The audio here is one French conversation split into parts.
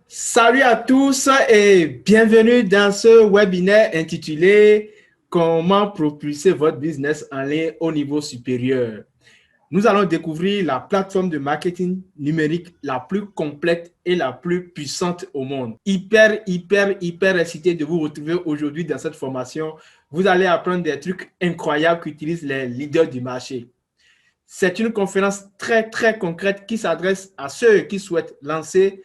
Salut à tous et bienvenue dans ce webinaire intitulé Comment propulser votre business en ligne au niveau supérieur. Nous allons découvrir la plateforme de marketing numérique la plus complète et la plus puissante au monde. Hyper excité de vous retrouver aujourd'hui dans cette formation. Vous allez apprendre des trucs incroyables qu'utilisent les leaders du marché. C'est une conférence très concrète qui s'adresse à ceux qui souhaitent lancer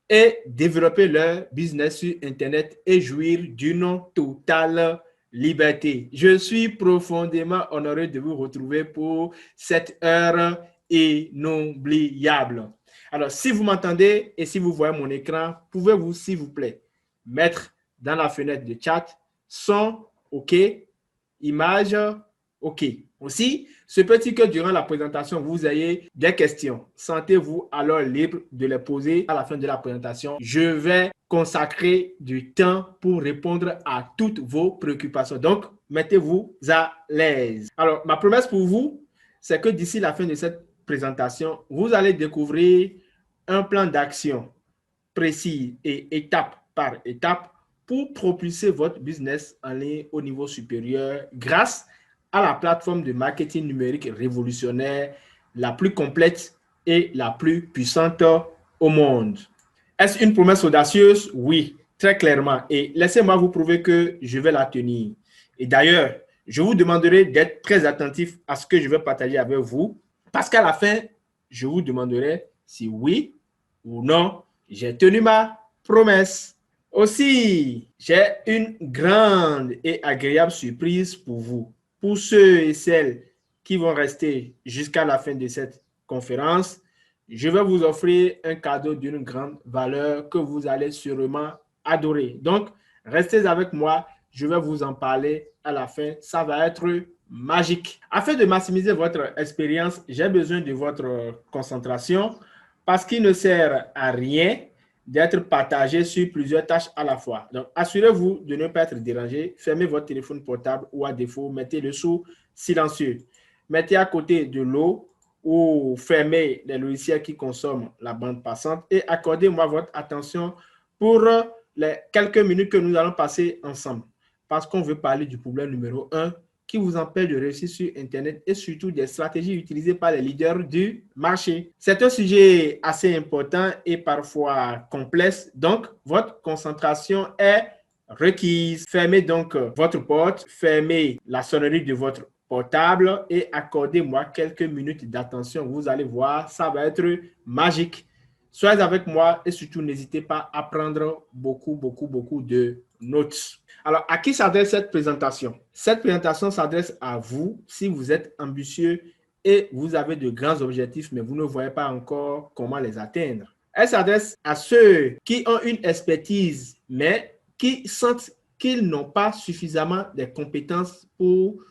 et développer leur business sur Internet et jouir d'une totale liberté. Je suis profondément honoré de vous retrouver pour cette heure inoubliable. Alors, si vous m'entendez et si vous voyez mon écran, pouvez-vous, s'il vous plaît, mettre dans la fenêtre de chat son OK, image OK. Aussi, ce petit que durant la présentation, vous ayez des questions. Sentez-vous alors libre de les poser à la fin de la présentation. Je vais consacrer du temps pour répondre à toutes vos préoccupations. Donc, mettez-vous à l'aise. Alors, ma promesse pour vous, c'est que d'ici la fin de cette présentation, vous allez découvrir un plan d'action précis et étape par étape pour propulser votre business en ligne au niveau supérieur grâce à la plateforme de marketing numérique révolutionnaire la plus complète et la plus puissante au monde. Est-ce une promesse audacieuse? Oui, très clairement. Et laissez-moi vous prouver que je vais la tenir. Et d'ailleurs, je vous demanderai d'être très attentif à ce que je vais partager avec vous parce qu'à la fin, je vous demanderai si oui ou non, j'ai tenu ma promesse. Aussi, j'ai une grande et agréable surprise pour vous. Pour ceux et celles qui vont rester jusqu'à la fin de cette conférence, je vais vous offrir un cadeau d'une grande valeur que vous allez sûrement adorer. Donc, restez avec moi, je vais vous en parler à la fin. Ça va être magique. Afin de maximiser votre expérience, j'ai besoin de votre concentration parce qu'il ne sert à rien d'être partagé sur plusieurs tâches à la fois. Donc, assurez-vous de ne pas être dérangé. Fermez votre téléphone portable ou à défaut, mettez-le sous silencieux. Mettez à côté de l'eau ou fermez les logiciels qui consomment la bande passante et accordez-moi votre attention pour les quelques minutes que nous allons passer ensemble. Parce qu'on veut parler du problème numéro 1 qui vous empêche de réussir sur Internet et surtout des stratégies utilisées par les leaders du marché. C'est un sujet assez important et parfois complexe, donc votre concentration est requise. Fermez donc votre porte, fermez la sonnerie de votre portable et accordez-moi quelques minutes d'attention. Vous allez voir, ça va être magique. Soyez avec moi et surtout n'hésitez pas à prendre beaucoup de notes. Alors, à qui s'adresse cette présentation? Cette présentation s'adresse à vous si vous êtes ambitieux et vous avez de grands objectifs, mais vous ne voyez pas encore comment les atteindre. Elle s'adresse à ceux qui ont une expertise, mais qui sentent qu'ils n'ont pas suffisamment de compétences pour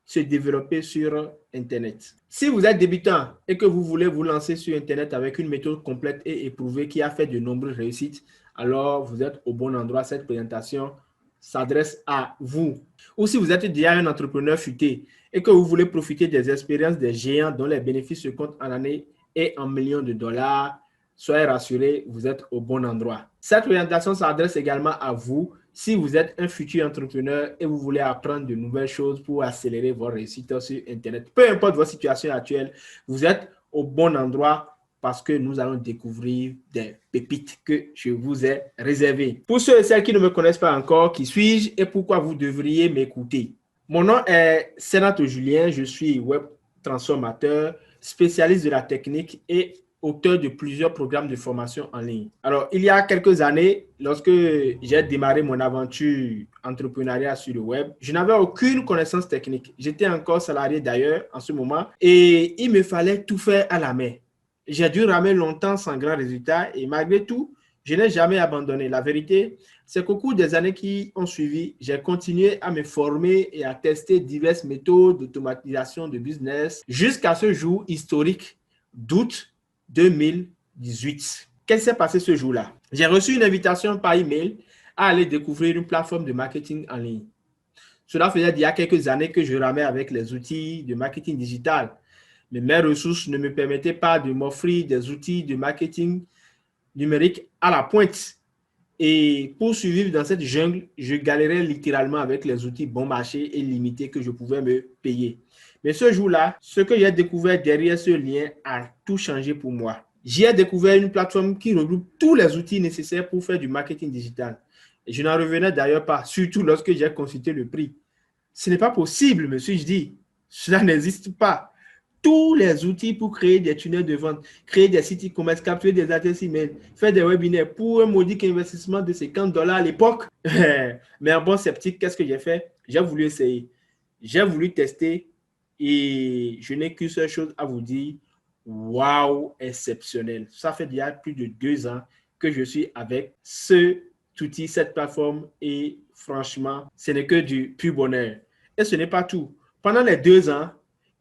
se développer sur Internet. Si vous êtes débutant et que vous voulez vous lancer sur Internet avec une méthode complète et éprouvée qui a fait de nombreuses réussites, alors vous êtes au bon endroit. Cette présentation s'adresse à vous. Ou si vous êtes déjà un entrepreneur futé et que vous voulez profiter des expériences des géants dont les bénéfices se comptent en années et en millions de dollars, soyez rassurés, vous êtes au bon endroit. Cette présentation s'adresse également à vous si vous êtes un futur entrepreneur et vous voulez apprendre de nouvelles choses pour accélérer vos réussites sur Internet. Peu importe votre situation actuelle, vous êtes au bon endroit parce que nous allons découvrir des pépites que je vous ai réservées. Pour ceux et celles qui ne me connaissent pas encore, qui suis-je et pourquoi vous devriez m'écouter? Mon nom est Senato Julien, je suis web transformateur, spécialiste de la technique et auteur de plusieurs programmes de formation en ligne. Alors, il y a quelques années, lorsque j'ai démarré mon aventure entrepreneuriale sur le web, je n'avais aucune connaissance technique. J'étais encore salarié d'ailleurs en ce moment et il me fallait tout faire à la main. J'ai dû ramer longtemps sans grand résultat et malgré tout, je n'ai jamais abandonné. La vérité, c'est qu'au cours des années qui ont suivi, j'ai continué à me former et à tester diverses méthodes d'automatisation de business jusqu'à ce jour historique d'août 2018. Qu'est-ce qui s'est passé ce jour-là? J'ai reçu une invitation par email à aller découvrir une plateforme de marketing en ligne. Cela faisait il y a quelques années que je ramais avec les outils de marketing digital. Mais mes ressources ne me permettaient pas de m'offrir des outils de marketing numérique à la pointe. Et pour survivre dans cette jungle, je galérais littéralement avec les outils bon marché et limités que je pouvais me payer. Mais ce jour-là, ce que j'ai découvert derrière ce lien a tout changé pour moi. J'ai découvert une plateforme qui regroupe tous les outils nécessaires pour faire du marketing digital. Et je n'en revenais d'ailleurs pas, surtout lorsque j'ai consulté le prix. Ce n'est pas possible, me suis-je dit. Cela n'existe pas. Tous les outils pour créer des tunnels de vente, créer des sites e-commerce, capturer des adresses email, faire des webinaires pour un modique investissement de $50 à l'époque. Mais en bon sceptique, qu'est-ce que j'ai fait? J'ai voulu essayer. J'ai voulu tester et je n'ai qu'une seule chose à vous dire. Waouh, exceptionnel. Ça fait déjà plus de 2 ans que je suis avec cet outil, cette plateforme et franchement, ce n'est que du pur bonheur. Et ce n'est pas tout. Pendant les 2 ans,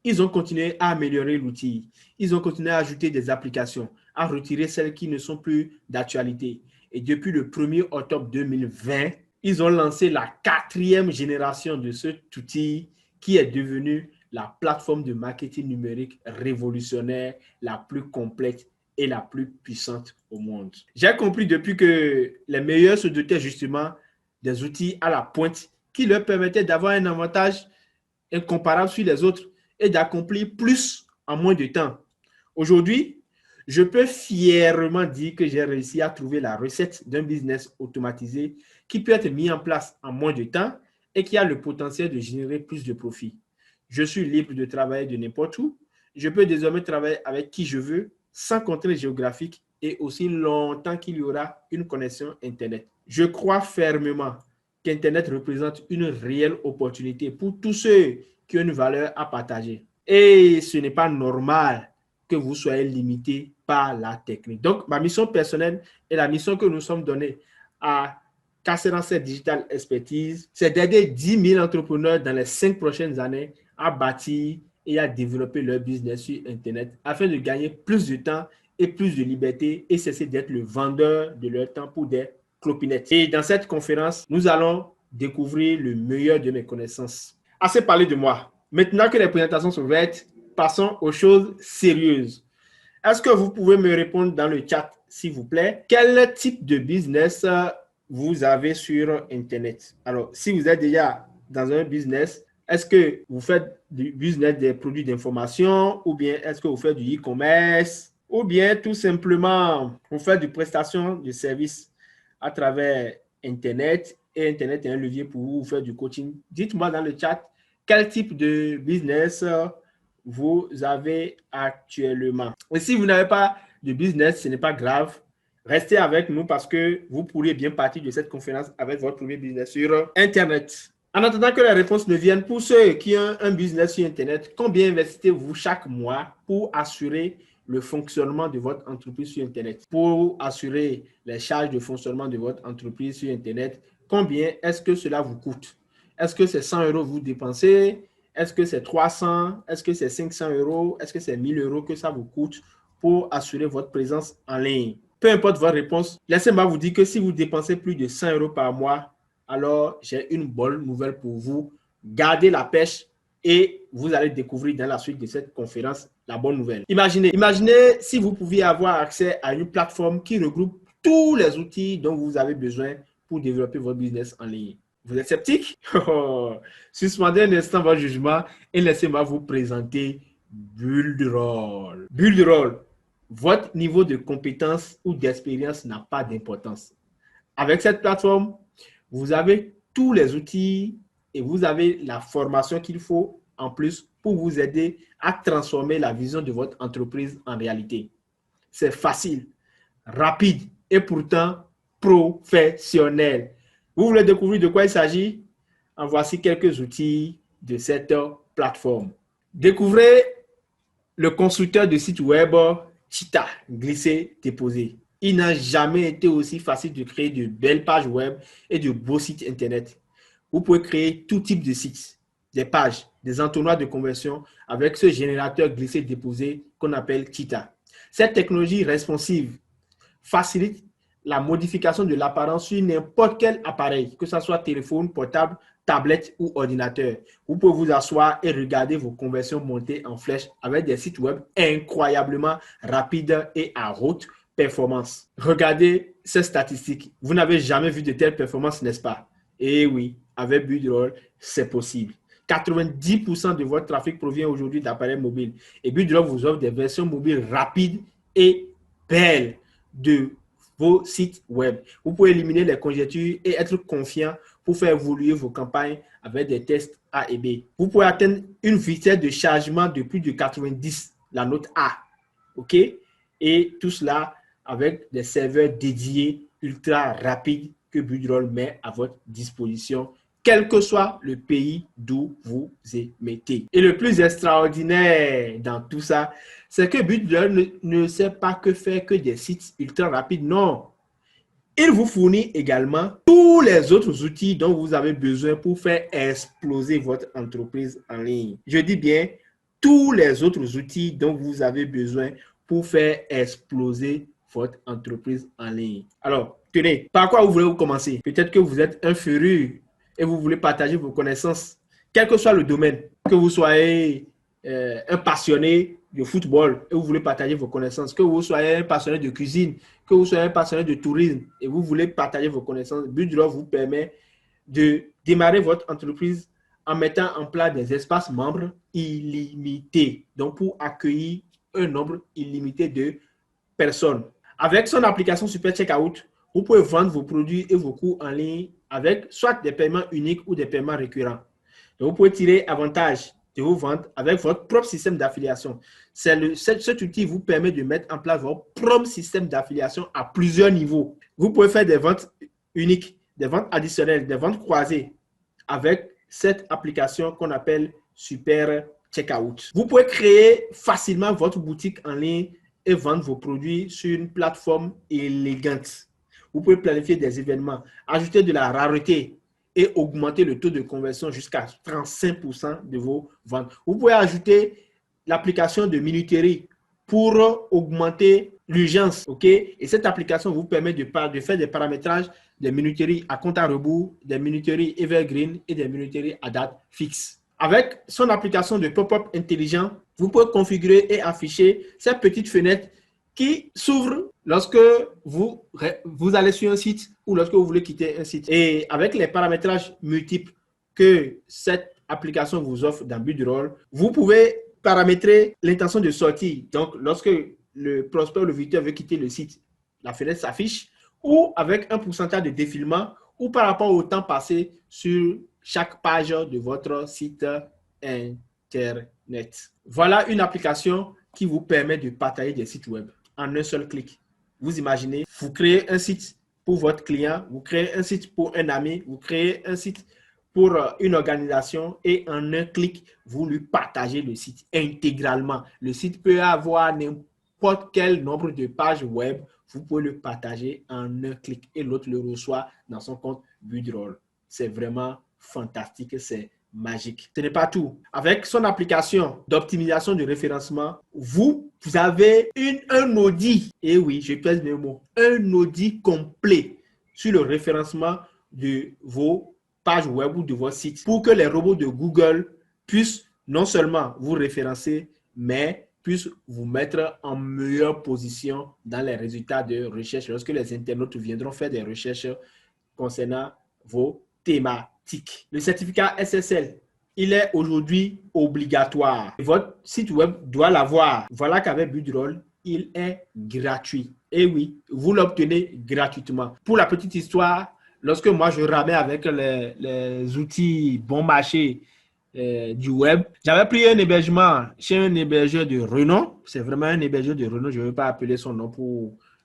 ils ont continué à améliorer l'outil. Ils ont continué à ajouter des applications, à retirer celles qui ne sont plus d'actualité. Et depuis le 1er octobre 2020, ils ont lancé la 4e génération de cet outil qui est devenu la plateforme de marketing numérique révolutionnaire, la plus complète et la plus puissante au monde. J'ai compris depuis que les meilleurs se dotaient justement des outils à la pointe qui leur permettaient d'avoir un avantage incomparable sur les autres et d'accomplir plus en moins de temps. Aujourd'hui, je peux fièrement dire que j'ai réussi à trouver la recette d'un business automatisé qui peut être mis en place en moins de temps et qui a le potentiel de générer plus de profit. Je suis libre de travailler de n'importe où. Je peux désormais travailler avec qui je veux, sans contraintes géographiques et aussi longtemps qu'il y aura une connexion Internet. Je crois fermement qu'Internet représente une réelle opportunité pour tous ceux qui ont une valeur à partager. Et ce n'est pas normal que vous soyez limité par la technique. Donc, ma mission personnelle et la mission que nous sommes donnés à K707 Digital Expertise, c'est d'aider 10 000 entrepreneurs dans les 5 prochaines années à bâtir et à développer leur business sur Internet afin de gagner plus de temps et plus de liberté et cesser d'être le vendeur de leur temps pour des clopinettes. Et dans cette conférence, nous allons découvrir le meilleur de mes connaissances. Assez parlé de moi. Maintenant que les présentations sont faites, passons aux choses sérieuses. Est-ce que vous pouvez me répondre dans le chat, s'il vous plaît? Quel type de business vous avez sur Internet? Alors, si vous êtes déjà dans un business, est-ce que vous faites du business des produits d'information ou bien est-ce que vous faites du e-commerce ou bien tout simplement vous faites des prestations de services à travers Internet et Internet est un levier pour vous faire du coaching? Dites-moi dans le chat quel type de business vous avez actuellement. Et si vous n'avez pas de business, ce n'est pas grave. Restez avec nous parce que vous pourrez bien partir de cette conférence avec votre premier business sur Internet. En attendant que les réponses ne viennent, pour ceux qui ont un business sur Internet, combien investissez-vous chaque mois pour assurer le fonctionnement de votre entreprise sur Internet? Pour assurer les charges de fonctionnement de votre entreprise sur Internet, combien est-ce que cela vous coûte? Est-ce que c'est 100 € que vous dépensez? Est-ce que c'est 300? Est-ce que c'est 500 €? Est-ce que c'est 1000 € que ça vous coûte pour assurer votre présence en ligne? Peu importe votre réponse, laissez-moi vous dire que si vous dépensez plus de 100 € par mois, alors j'ai une bonne nouvelle pour vous. Gardez la pêche et vous allez découvrir dans la suite de cette conférence la bonne nouvelle. Imaginez si vous pouviez avoir accès à une plateforme qui regroupe tous les outils dont vous avez besoin pour développer votre business en ligne. Vous êtes sceptique? Suspendez un instant votre jugement et laissez-moi vous présenter Builderall. Builderall, votre niveau de compétence ou d'expérience n'a pas d'importance. Avec cette plateforme, vous avez tous les outils et vous avez la formation qu'il faut en plus pour vous aider à transformer la vision de votre entreprise en réalité. C'est facile, rapide et pourtant professionnel. Vous voulez découvrir de quoi il s'agit? En voici quelques outils de cette plateforme. Découvrez le constructeur de site web Cheetah, glisser, déposer. Il n'a jamais été aussi facile de créer de belles pages web et de beaux sites Internet. Vous pouvez créer tout type de sites, des pages, des entonnoirs de conversion avec ce générateur glisser-déposer qu'on appelle Cheetah. Cette technologie responsive facilite la modification de l'apparence sur n'importe quel appareil, que ce soit téléphone, portable, tablette ou ordinateur. Vous pouvez vous asseoir et regarder vos conversions monter en flèche avec des sites web incroyablement rapides et à haute performance. Regardez ces statistiques. Vous n'avez jamais vu de telles performances, n'est-ce pas? Et oui, avec Budroll, c'est possible. 90% de votre trafic provient aujourd'hui d'appareils mobiles. Et Budroll vous offre des versions mobiles rapides et belles de vos sites web. Vous pouvez éliminer les conjectures et être confiant pour faire évoluer vos campagnes avec des tests A et B. Vous pouvez atteindre une vitesse de chargement de plus de 90, la note A. OK? Et tout cela avec des serveurs dédiés ultra rapides que Budroll met à votre disposition, quel que soit le pays d'où vous émettez. Et le plus extraordinaire dans tout ça, c'est que Budroll ne sait pas que faire que des sites ultra rapides. Non. Il vous fournit également tous les autres outils dont vous avez besoin pour faire exploser votre entreprise en ligne. Je dis bien tous les autres outils dont vous avez besoin pour faire exploser votre entreprise en ligne. Alors, tenez, par quoi vous voulez commencer? Peut-être que vous êtes un féru et vous voulez partager vos connaissances, quel que soit le domaine, que vous soyez un passionné de football et vous voulez partager vos connaissances, que vous soyez un passionné de cuisine, que vous soyez un passionné de tourisme et vous voulez partager vos connaissances, Budroll vous permet de démarrer votre entreprise en mettant en place des espaces membres illimités. Donc, pour accueillir un nombre illimité de personnes. Avec son application Super Checkout, vous pouvez vendre vos produits et vos coûts en ligne avec soit des paiements uniques ou des paiements récurrents. Donc, vous pouvez tirer avantage de vos ventes avec votre propre système d'affiliation. Cet outil vous permet de mettre en place votre propre système d'affiliation à plusieurs niveaux. Vous pouvez faire des ventes uniques, des ventes additionnelles, des ventes croisées avec cette application qu'on appelle Super Checkout. Vous pouvez créer facilement votre boutique en ligne et vendre vos produits sur une plateforme élégante. Vous pouvez planifier des événements, ajouter de la rareté et augmenter le taux de conversion jusqu'à 35% de vos ventes. Vous pouvez ajouter l'application de minuterie pour augmenter l'urgence. OK? Et cette application vous permet de faire des paramétrages des minuteries à compte à rebours, des minuteries evergreen et des minuteries à date fixe. Avec son application de pop-up intelligent, vous pouvez configurer et afficher ces petites fenêtres qui s'ouvrent lorsque vous allez sur un site ou lorsque vous voulez quitter un site. Et avec les paramétrages multiples que cette application vous offre dans Budroll, vous pouvez paramétrer l'intention de sortie. Donc, lorsque le prospect ou le visiteur veut quitter le site, la fenêtre s'affiche, ou avec un pourcentage de défilement ou par rapport au temps passé sur chaque page de votre site Internet. Voilà une application qui vous permet de partager des sites web en un seul clic. Vous imaginez, vous créez un site pour votre client, vous créez un site pour un ami, vous créez un site pour une organisation et en un clic, vous lui partagez le site intégralement. Le site peut avoir n'importe quel nombre de pages web, vous pouvez le partager en un clic et l'autre le reçoit dans son compte Budroll. C'est vraiment fantastique, c'est magique. Ce n'est pas tout. Avec son application d'optimisation de référencement, vous avez un audit, et oui, je pèse mes mots, un audit complet sur le référencement de vos pages web ou de vos sites pour que les robots de Google puissent non seulement vous référencer, mais puissent vous mettre en meilleure position dans les résultats de recherche lorsque les internautes viendront faire des recherches concernant vos thématiques. Le certificat SSL, il est aujourd'hui obligatoire. Votre site web doit l'avoir. Voilà qu'avec Budroll, il est gratuit. Et oui, vous l'obtenez gratuitement. Pour la petite histoire, lorsque moi je ramais avec les outils bon marché du web, j'avais pris un hébergement chez un hébergeur de renom. C'est vraiment un hébergeur de renom. Je ne veux pas appeler son nom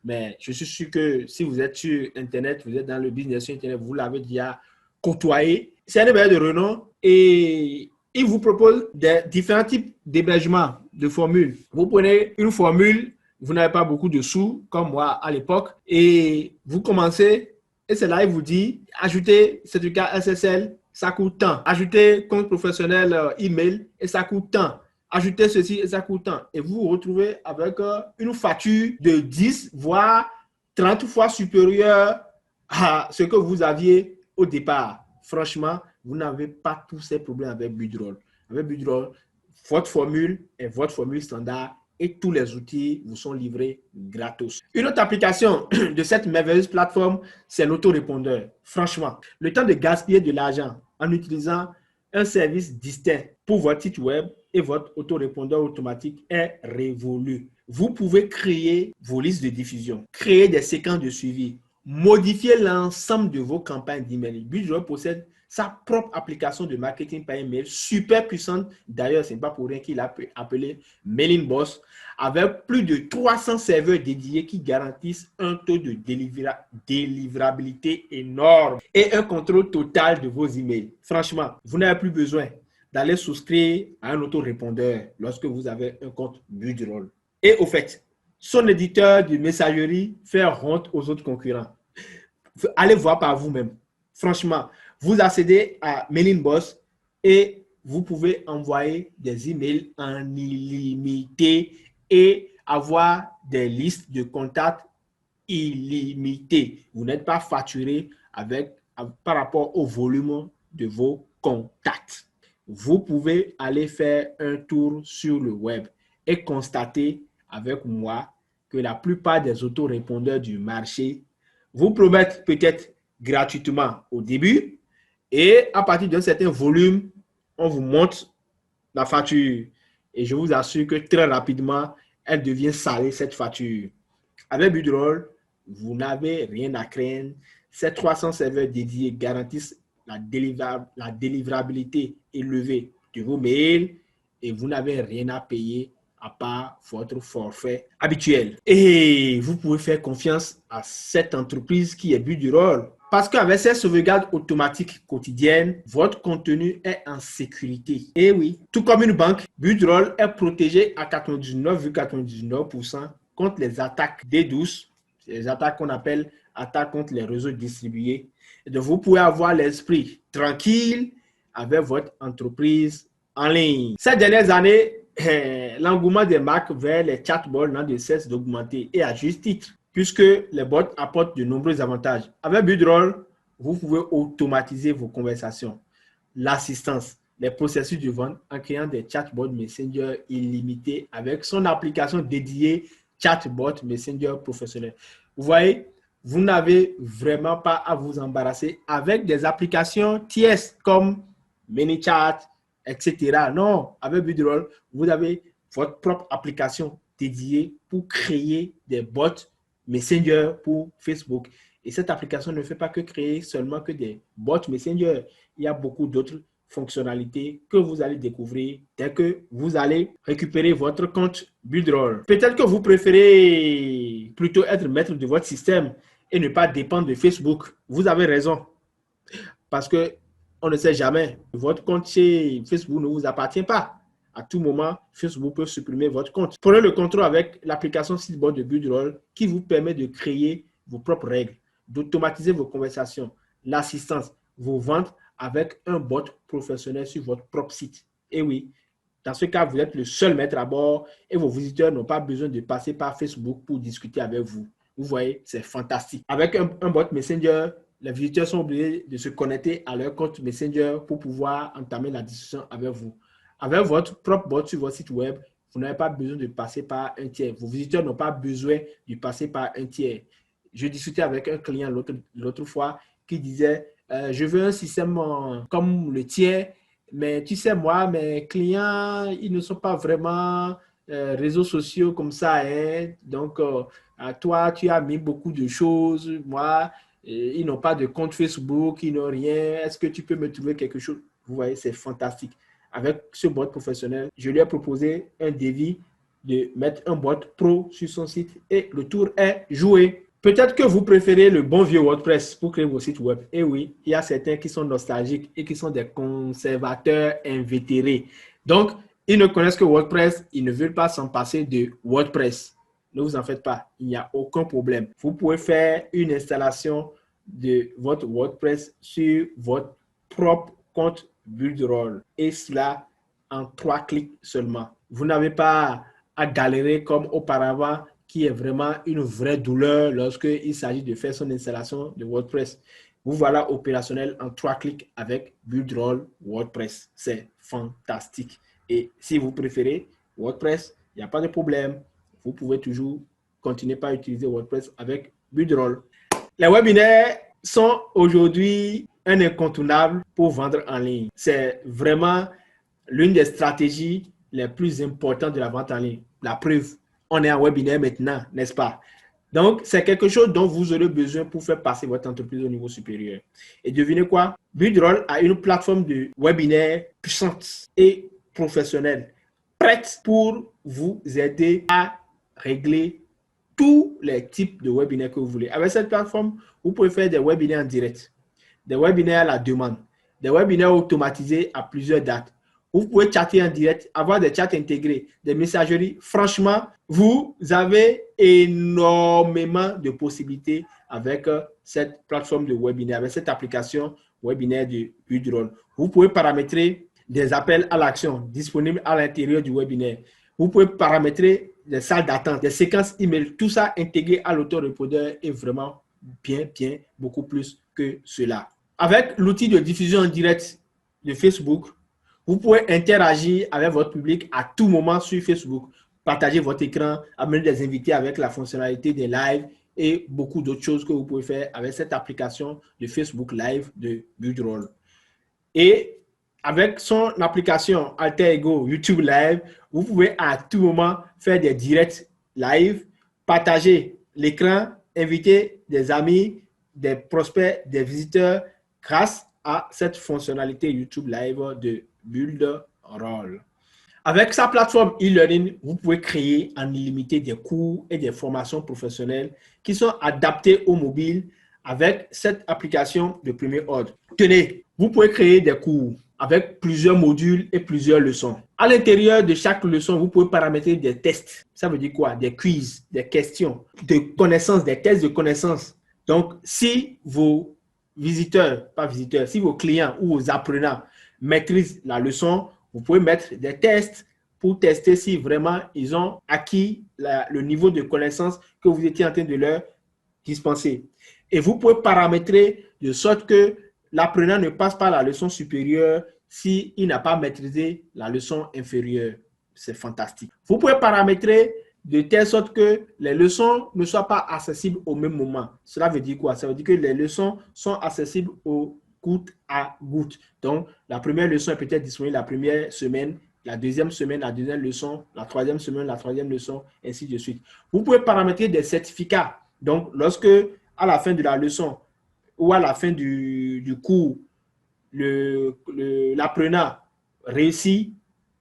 mais je suis sûr que si vous êtes sur Internet, vous êtes dans le business sur Internet, vous l'avez déjà côtoyé. C'est un hébergeur de renom et il vous propose différents types d'hébergement, de formules. Vous prenez une formule, vous n'avez pas beaucoup de sous, comme moi à l'époque, et vous commencez, et c'est là il vous dit, ajoutez certificat SSL, ça coûte tant. Ajoutez compte professionnel email, et ça coûte tant. Ajoutez ceci, et ça coûte tant. Et vous vous retrouvez avec une facture de 10, voire 30 fois supérieure à ce que vous aviez au départ. Franchement, vous n'avez pas tous ces problèmes avec Budroll. Avec Budroll, votre formule est votre formule standard et tous les outils vous sont livrés gratos. Une autre application de cette merveilleuse plateforme, c'est l'autorépondeur. Franchement, le temps de gaspiller de l'argent en utilisant un service distinct pour votre site web et votre autorépondeur automatique est révolu. Vous pouvez créer vos listes de diffusion, créer des séquences de suivi, modifier l'ensemble de vos campagnes d'email. BuildDrop possède sa propre application de marketing par email, super puissante. D'ailleurs, ce n'est pas pour rien qu'il a appelé Mailing Boss, avec plus de 300 serveurs dédiés qui garantissent un taux de délivrabilité énorme et un contrôle total de vos emails. Franchement, vous n'avez plus besoin d'aller souscrire à un autorépondeur lorsque vous avez un compte BuildRoll. Et au fait, son éditeur de messagerie fait honte aux autres concurrents. Allez voir par vous-même. Franchement, vous accédez à Mailing Boss et vous pouvez envoyer des emails en illimité et avoir des listes de contacts illimitées. Vous n'êtes pas facturé par rapport au volume de vos contacts. Vous pouvez aller faire un tour sur le web et constater avec moi que la plupart des autorépondeurs du marché vous promettent peut-être gratuitement au début et à partir d'un certain volume, on vous montre la facture et je vous assure que très rapidement, elle devient salée cette facture. Avec BuildRoll, vous n'avez rien à craindre. Ces 300 serveurs dédiés garantissent la délivrabilité élevée de vos mails et vous n'avez rien à payer à part votre forfait habituel. Et vous pouvez faire confiance à cette entreprise qui est BuildRoll. Parce qu'avec ces sauvegardes automatiques quotidiennes, votre contenu est en sécurité. Et oui, tout comme une banque, BuildRoll est protégé à 99,99% contre les attaques DDoS, les attaques qu'on appelle attaques contre les réseaux distribués. Et donc, vous pouvez avoir l'esprit tranquille avec votre entreprise en ligne. Ces dernières années, l'engouement des marques vers les chatbots n'a de cesse d'augmenter et à juste titre, puisque les bots apportent de nombreux avantages. Avec BuildRoll, vous pouvez automatiser vos conversations, l'assistance, les processus de vente en créant des chatbots Messenger illimités avec son application dédiée Chatbot Messenger professionnel. Vous voyez, vous n'avez vraiment pas à vous embarrasser avec des applications tierces comme ManyChat, etc. Non, avec BuildRoll, vous avez votre propre application dédiée pour créer des bots Messenger pour Facebook. Et cette application ne fait pas que créer seulement que des bots Messenger. Il y a beaucoup d'autres fonctionnalités que vous allez découvrir dès que vous allez récupérer votre compte BuildRoll. Peut-être que vous préférez plutôt être maître de votre système et ne pas dépendre de Facebook. Vous avez raison. Parce que on ne sait jamais. Votre compte chez Facebook ne vous appartient pas. À tout moment, Facebook peut supprimer votre compte. Prenez le contrôle avec l'application Sitebot de BuildRoll qui vous permet de créer vos propres règles, d'automatiser vos conversations, l'assistance, vos ventes avec un bot professionnel sur votre propre site. Et oui, dans ce cas, vous êtes le seul maître à bord et vos visiteurs n'ont pas besoin de passer par Facebook pour discuter avec vous. Vous voyez, c'est fantastique. Avec un bot Messenger, les visiteurs sont obligés de se connecter à leur compte Messenger pour pouvoir entamer la discussion avec vous. Avec votre propre bot sur votre site web, vous n'avez pas besoin de passer par un tiers. Vos visiteurs n'ont pas besoin de passer par un tiers. Je discutais avec un client l'autre fois qui disait je veux un système comme le tien, mais tu sais, moi, mes clients, ils ne sont pas vraiment réseaux sociaux comme ça. Hein? Donc, toi, tu as mis beaucoup de choses. Moi, ils n'ont pas de compte Facebook, ils n'ont rien. Est-ce que tu peux me trouver quelque chose? Vous voyez, c'est fantastique. Avec ce bot professionnel, je lui ai proposé un devis de mettre un bot pro sur son site et le tour est joué. Peut-être que vous préférez le bon vieux WordPress pour créer vos sites web. Et oui, il y a certains qui sont nostalgiques et qui sont des conservateurs invétérés. Donc, ils ne connaissent que WordPress, ils ne veulent pas s'en passer de WordPress. Ne vous en faites pas, il n'y a aucun problème. Vous pouvez faire une installation de votre WordPress sur votre propre compte BuildRoll et cela en 3 clics seulement. Vous n'avez pas à galérer comme auparavant qui est vraiment une vraie douleur lorsqu'il s'agit de faire son installation de WordPress. Vous voilà opérationnel en 3 clics avec BuildRoll WordPress. C'est fantastique. Et si vous préférez WordPress, il n'y a pas de problème. Vous pouvez toujours continuer par utiliser WordPress avec Buildroll. Les webinaires sont aujourd'hui un incontournable pour vendre en ligne. C'est vraiment l'une des stratégies les plus importantes de la vente en ligne. La preuve, on est en webinaire maintenant, n'est-ce pas? Donc, c'est quelque chose dont vous aurez besoin pour faire passer votre entreprise au niveau supérieur. Et devinez quoi? Buildroll a une plateforme de webinaire puissante et professionnelle, prête pour vous aider à régler tous les types de webinaires que vous voulez. Avec cette plateforme, vous pouvez faire des webinaires en direct, des webinaires à la demande, des webinaires automatisés à plusieurs dates. Vous pouvez chatter en direct, avoir des chats intégrés, des messageries. Franchement, vous avez énormément de possibilités avec cette plateforme de webinaire, avec cette application webinaire de Buildroll. Vous pouvez paramétrer des appels à l'action disponibles à l'intérieur du webinaire. Vous pouvez paramétrer des salles d'attente, des séquences email, tout ça intégré à l'autorépondeur est vraiment bien, beaucoup plus que cela. Avec l'outil de diffusion en direct de Facebook, vous pouvez interagir avec votre public à tout moment sur Facebook, partager votre écran, amener des invités avec la fonctionnalité des lives et beaucoup d'autres choses que vous pouvez faire avec cette application de Facebook Live de Buildroll. Et avec son application Alter Ego YouTube Live, vous pouvez à tout moment faire des directs live, partager l'écran, inviter des amis, des prospects, des visiteurs grâce à cette fonctionnalité YouTube Live de Buildroll. Avec sa plateforme e-learning, vous pouvez créer en illimité des cours et des formations professionnelles qui sont adaptés aux mobiles avec cette application de premier ordre. Tenez, vous pouvez créer des cours avec plusieurs modules et plusieurs leçons. À l'intérieur de chaque leçon, vous pouvez paramétrer des tests. Ça veut dire quoi? Des quiz, des questions de connaissances, des tests de connaissances. Donc, si vos visiteurs, pas visiteurs, si vos clients ou vos apprenants maîtrisent la leçon, vous pouvez mettre des tests pour tester si vraiment ils ont acquis le niveau de connaissance que vous étiez en train de leur dispenser. Et vous pouvez paramétrer de sorte que l'apprenant ne passe pas la leçon supérieure s'il n'a pas maîtrisé la leçon inférieure. C'est fantastique. Vous pouvez paramétrer de telle sorte que les leçons ne soient pas accessibles au même moment. Cela veut dire quoi? Ça veut dire que les leçons sont accessibles au goutte à goutte. Donc, la première leçon est peut-être disponible la première semaine, la deuxième semaine, la deuxième leçon, la troisième semaine, la troisième leçon, ainsi de suite. Vous pouvez paramétrer des certificats. Donc, lorsque, à la fin de la leçon ou à la fin du cours, l'apprenant réussit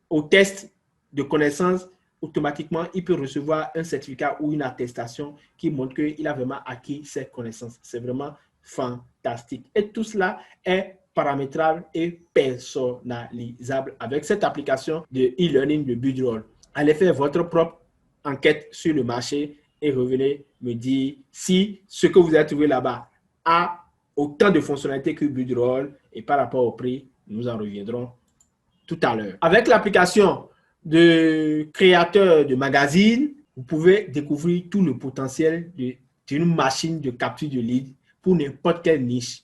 au test de connaissances, automatiquement, il peut recevoir un certificat ou une attestation qui montre qu'il a vraiment acquis ses connaissances. C'est vraiment fantastique. Et tout cela est paramétrable et personnalisable avec cette application de e-learning de Buildroll. Allez faire votre propre enquête sur le marché et revenez me dire si ce que vous avez trouvé là-bas a autant de fonctionnalités que Buildroll et par rapport au prix, nous en reviendrons tout à l'heure. Avec l'application de créateur de magazines, vous pouvez découvrir tout le potentiel d'une machine de capture de lead pour n'importe quelle niche.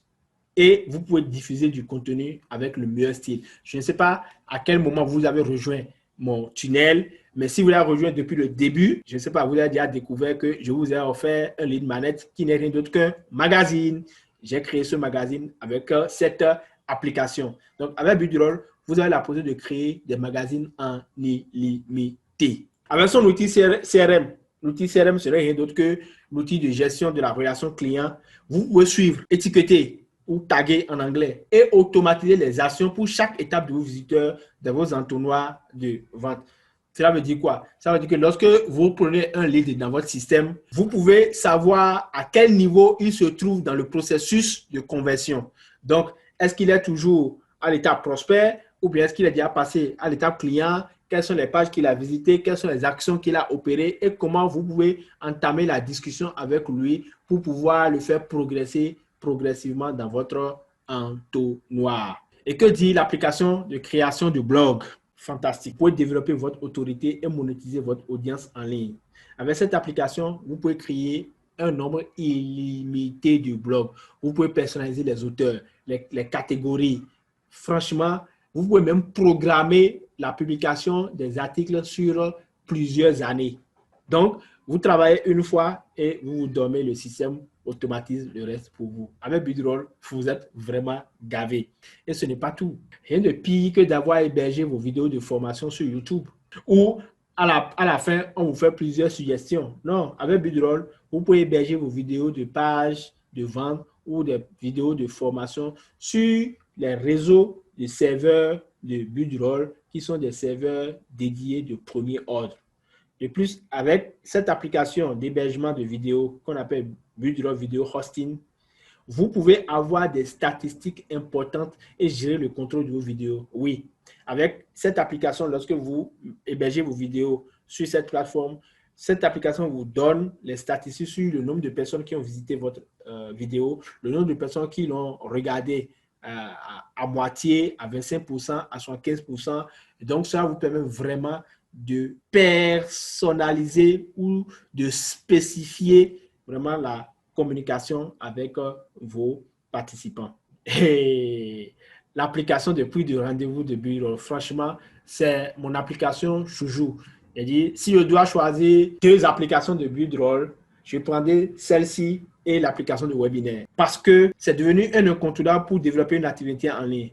Et vous pouvez diffuser du contenu avec le meilleur style. Je ne sais pas à quel moment vous avez rejoint mon tunnel, mais si vous l'avez rejoint depuis le début, je ne sais pas, vous avez déjà découvert que je vous ai offert un lead magnet qui n'est rien d'autre qu'un magazine. J'ai créé ce magazine avec cette application. Donc, avec Buildroll, vous avez la possibilité de créer des magazines en illimité. Avec son outil CRM, l'outil CRM serait rien d'autre que l'outil de gestion de la relation client. Vous pouvez suivre, étiqueter ou taguer en anglais et automatiser les actions pour chaque étape de vos visiteurs, de vos entonnoirs de vente. Cela veut dire quoi? Ça veut dire que lorsque vous prenez un lead dans votre système, vous pouvez savoir à quel niveau il se trouve dans le processus de conversion. Donc, est-ce qu'il est toujours à l'étape prospect ou bien est-ce qu'il est déjà passé à l'étape client? Quelles sont les pages qu'il a visitées? Quelles sont les actions qu'il a opérées? Et comment vous pouvez entamer la discussion avec lui pour pouvoir le faire progresser progressivement dans votre entonnoir. Et que dit l'application de création de blog? Fantastique. Vous pouvez développer votre autorité et monétiser votre audience en ligne. Avec cette application, vous pouvez créer un nombre illimité de blogs. Vous pouvez personnaliser les auteurs, les catégories. Franchement, vous pouvez même programmer la publication des articles sur plusieurs années. Donc, vous travaillez une fois et vous dormez, le système automatise le reste pour vous. Avec Budroll, vous êtes vraiment gavé. Et ce n'est pas tout. Rien de pire que d'avoir hébergé vos vidéos de formation sur YouTube ou à la fin, on vous fait plusieurs suggestions. Non, avec Budroll, vous pouvez héberger vos vidéos de pages de vente ou des vidéos de formation sur les réseaux de serveurs de Budroll qui sont des serveurs dédiés de premier ordre. De plus, avec cette application d'hébergement de vidéos qu'on appelle Budroll Video Hosting, vous pouvez avoir des statistiques importantes et gérer le contrôle de vos vidéos. Oui, avec cette application, lorsque vous hébergez vos vidéos sur cette plateforme, cette application vous donne les statistiques sur le nombre de personnes qui ont visité votre vidéo, le nombre de personnes qui l'ont regardé à moitié, à 25%, à 75%. Et donc, ça vous permet vraiment de personnaliser ou de spécifier vraiment la communication avec vos participants. Et l'application de prise de rendez-vous de Budroll, franchement, c'est mon application chouchou. C'est-à-dire, si je dois choisir 2 applications de Budroll, je prendrai celle-ci et l'application de webinaire parce que c'est devenu un incontournable pour développer une activité en ligne.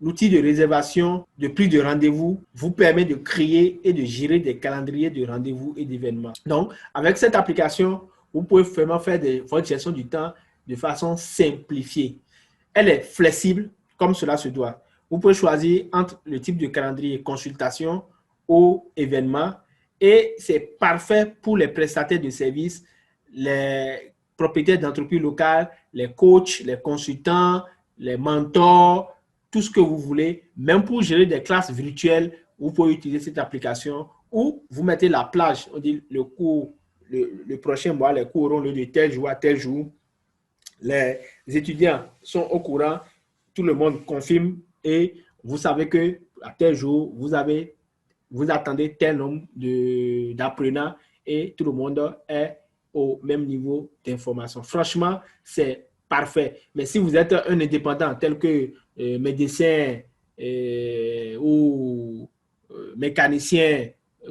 L'outil de réservation de prise de rendez-vous vous permet de créer et de gérer des calendriers de rendez-vous et d'événements. Donc, avec cette application, vous pouvez vraiment faire votre gestion du temps de façon simplifiée. Elle est flexible comme cela se doit. Vous pouvez choisir entre le type de calendrier consultation ou événement et c'est parfait pour les prestataires de services, les propriétaires d'entreprises locales, les coachs, les consultants, les mentors, tout ce que vous voulez. Même pour gérer des classes virtuelles, vous pouvez utiliser cette application ou vous mettez la plage. On dit le cours, le prochain mois, les cours auront lieu de tel jour à tel jour. Les étudiants sont au courant, tout le monde confirme et vous savez que à tel jour, vous attendez tel nombre d'apprenants et tout le monde est au même niveau d'information. Franchement, c'est parfait. Mais si vous êtes un indépendant tel que médecin ou mécanicien,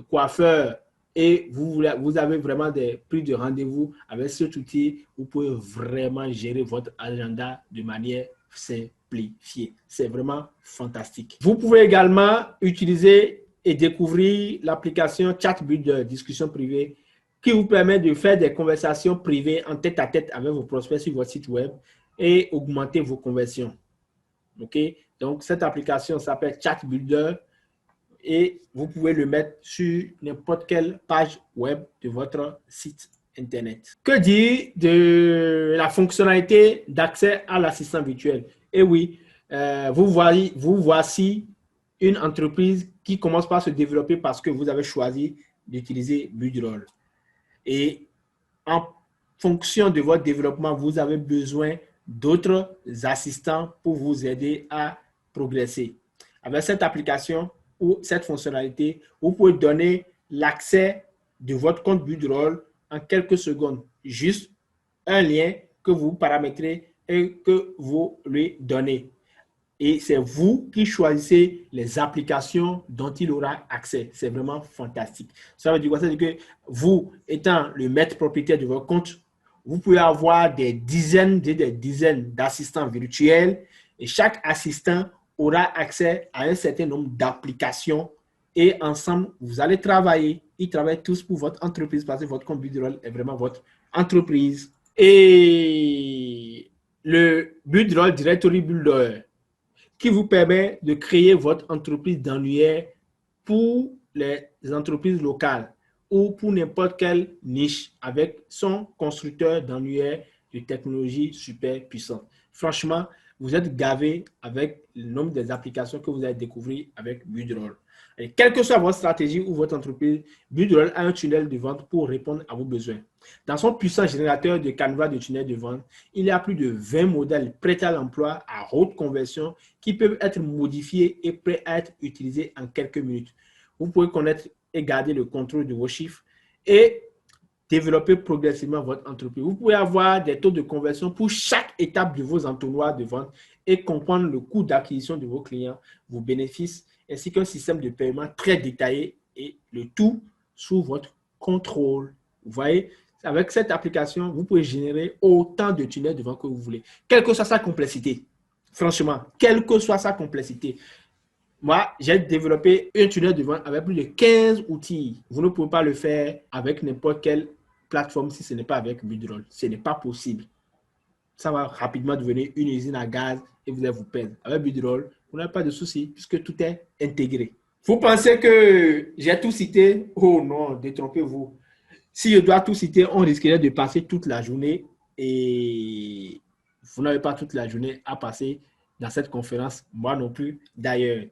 coiffeur, et vous avez vraiment des prises de rendez-vous avec cet outil, vous pouvez vraiment gérer votre agenda de manière simplifiée. C'est vraiment fantastique. Vous pouvez également utiliser et découvrir l'application ChatBuilder, discussion privée, qui vous permet de faire des conversations privées en tête-à-tête avec vos prospects sur votre site web et augmenter vos conversions. OK? Donc, cette application s'appelle ChatBuilder et vous pouvez le mettre sur n'importe quelle page web de votre site Internet. Que dire de la fonctionnalité d'accès à l'assistant virtuel? Et oui, vous voici une entreprise qui commence par se développer parce que vous avez choisi d'utiliser Budroll. Et en fonction de votre développement, vous avez besoin d'autres assistants pour vous aider à progresser. Avec cette application ou cette fonctionnalité, vous pouvez donner l'accès de votre compte Budroll en quelques secondes. Juste un lien que vous paramétrez et que vous lui donnez. Et c'est vous qui choisissez les applications dont il aura accès. C'est vraiment fantastique. Ça veut dire quoi? Ça veut dire que vous, étant le maître propriétaire de votre compte, vous pouvez avoir des dizaines d'assistants virtuels et chaque assistant aura accès à un certain nombre d'applications et ensemble, vous allez travailler. Ils travaillent tous pour votre entreprise parce que votre compte Budroll est vraiment votre entreprise. Et le Budroll Directory Builder qui vous permet de créer votre entreprise d'annuaire pour les entreprises locales ou pour n'importe quelle niche avec son constructeur d'annuaire de technologie super puissante. Franchement, vous êtes gavé avec le nombre des applications que vous allez découvrir avec Budroll. Et quelle que soit votre stratégie ou votre entreprise, Budroll a un tunnel de vente pour répondre à vos besoins. Dans son puissant générateur de canevas de tunnel de vente, il y a plus de 20 modèles prêts à l'emploi à haute conversion qui peuvent être modifiés et prêts à être utilisés en quelques minutes. Vous pouvez connaître et garder le contrôle de vos chiffres et développer progressivement votre entreprise. Vous pouvez avoir des taux de conversion pour chaque étape de vos entonnoirs de vente et comprendre le coût d'acquisition de vos clients, vos bénéfices, ainsi qu'un système de paiement très détaillé et le tout sous votre contrôle. Vous voyez, avec cette application, vous pouvez générer autant de tunnels de vente que vous voulez, quelle que soit sa complexité. Franchement, quelle que soit sa complexité. Moi, j'ai développé un tunnel de vente avec plus de 15 outils. Vous ne pouvez pas le faire avec n'importe quelle plateforme si ce n'est pas avec Budroll. Ce n'est pas possible. Ça va rapidement devenir une usine à gaz et vous allez vous perdre. Avec Budroll, vous n'avez pas de souci puisque tout est intégré. Vous pensez que j'ai tout cité? Oh non, détrompez-vous. Si je dois tout citer, on risquerait de passer toute la journée et vous n'avez pas toute la journée à passer dans cette conférence, moi non plus d'ailleurs.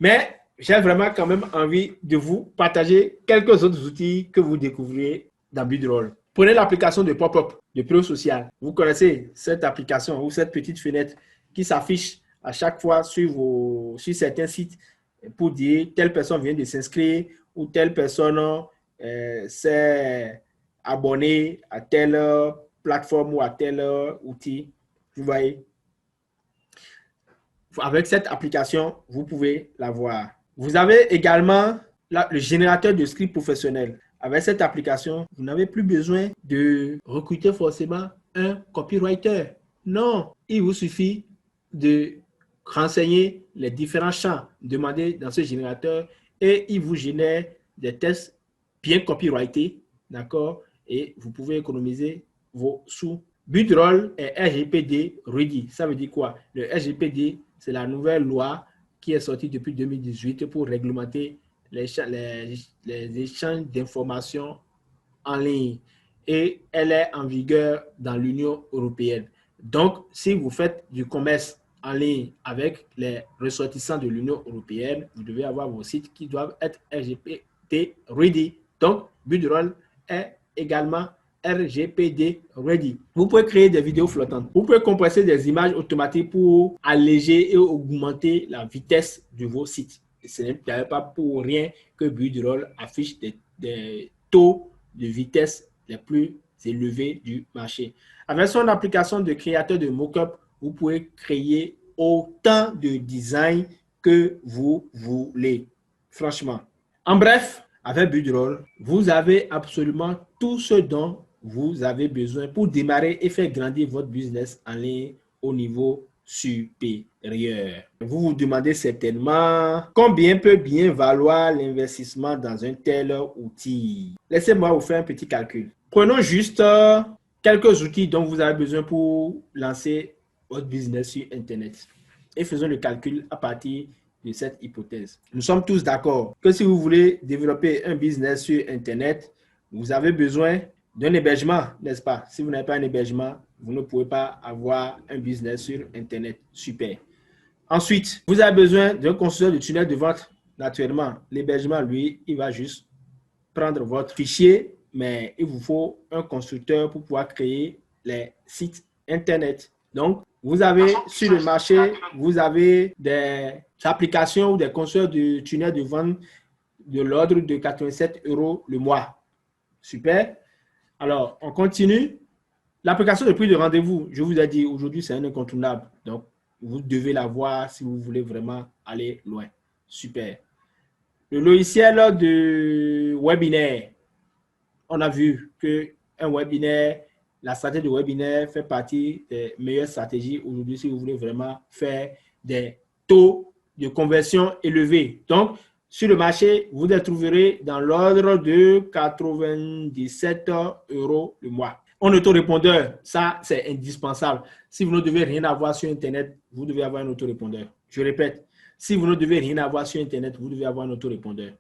Mais j'ai vraiment quand même envie de vous partager quelques autres outils que vous découvrirez dans Budroll. Prenez l'application de pop-up de Pro Social. Vous connaissez cette application ou cette petite fenêtre qui s'affiche à chaque fois sur certains sites pour dire telle personne vient de s'inscrire ou telle personne s'est abonné à telle plateforme ou à tel outil. Vous voyez, avec cette application, vous pouvez la voir. Vous avez également le générateur de script professionnel. Avec cette application, vous n'avez plus besoin de recruter forcément un copywriter. Non, il vous suffit de renseigner les différents champs demandés dans ce générateur et il vous génère des textes bien copyrightés, d'accord? Et vous pouvez économiser vos sous. Budroll est RGPD ready. Ça veut dire quoi? Le RGPD, c'est la nouvelle loi qui est sortie depuis 2018 pour réglementer les échanges d'informations en ligne. Et elle est en vigueur dans l'Union européenne. Donc, si vous faites du commerce en ligne avec les ressortissants de l'Union européenne, vous devez avoir vos sites qui doivent être RGPD ready. Donc, Budroll est également RGPD ready. Vous pouvez créer des vidéos flottantes. Vous pouvez compresser des images automatiques pour alléger et augmenter la vitesse de vos sites. Et ce n'est pas pour rien que Budroll affiche des taux de vitesse les plus élevés du marché. Avec son application de créateur de mock-up, vous pouvez créer autant de designs que vous voulez. Franchement. En bref, avec Budroll, vous avez absolument tout ce dont vous avez besoin pour démarrer et faire grandir votre business en ligne au niveau supérieur. Vous vous demandez certainement combien peut bien valoir l'investissement dans un tel outil. Laissez-moi vous faire un petit calcul. Prenons juste quelques outils dont vous avez besoin pour lancer votre business sur Internet et faisons le calcul à partir de cette hypothèse. Nous sommes tous d'accord que si vous voulez développer un business sur Internet, vous avez besoin d'un hébergement, n'est-ce pas? Si vous n'avez pas un hébergement, vous ne pouvez pas avoir un business sur Internet. Super. Ensuite, vous avez besoin d'un constructeur de tunnel de vente. Naturellement, l'hébergement, lui, il va juste prendre votre fichier, mais il vous faut un constructeur pour pouvoir créer les sites Internet. Donc, vous avez sur le marché, vous avez des applications ou des constructeurs de tunnels de vente de l'ordre de 87 € le mois. Super. Alors, on continue. L'application de prix de rendez-vous, je vous ai dit, aujourd'hui, c'est un incontournable. Donc, vous devez l'avoir si vous voulez vraiment aller loin. Super. Le logiciel de webinaire. On a vu qu'un webinaire, la stratégie de webinaire fait partie des meilleures stratégies aujourd'hui si vous voulez vraiment faire des taux de conversion élevés. Donc, sur le marché, vous les trouverez dans l'ordre de 97 € le mois. Un autorépondeur, ça, c'est indispensable. Si vous ne devez rien avoir sur Internet, vous devez avoir un autorépondeur. Je répète, si vous ne devez rien avoir sur Internet, vous devez avoir un autorépondeur.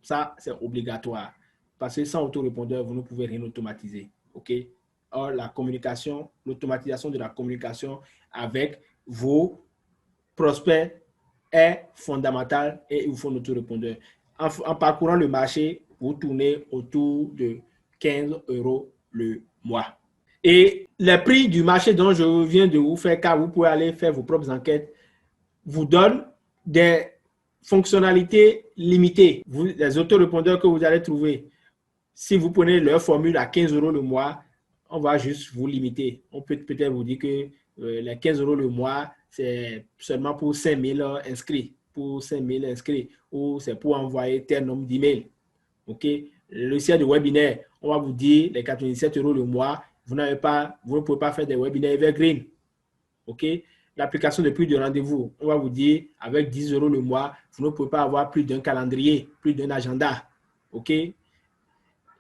Ça, c'est obligatoire. Parce que sans autorépondeur, vous ne pouvez rien automatiser. OK? Or, la communication, l'automatisation de la communication avec vos prospects est fondamentale et il vous faut un autorépondeur. En parcourant le marché, vous tournez autour de 15 € le mois. Et les prix du marché dont je viens de vous faire, car vous pouvez aller faire vos propres enquêtes, vous donnent des fonctionnalités limitées. Les autorépondeurs que vous allez trouver, si vous prenez leur formule à 15 € le mois, on va juste vous limiter. On peut peut-être vous dire que les 15 € le mois, c'est seulement pour 5 000 inscrits, ou c'est pour envoyer tel nombre d'emails. OK? Le logiciel de webinaire, on va vous dire les 97 € le mois, vous ne pouvez pas faire des webinaires evergreen. OK? L'application de prise de rendez-vous, on va vous dire avec 10 € le mois, vous ne pouvez pas avoir plus d'un calendrier, plus d'un agenda. OK?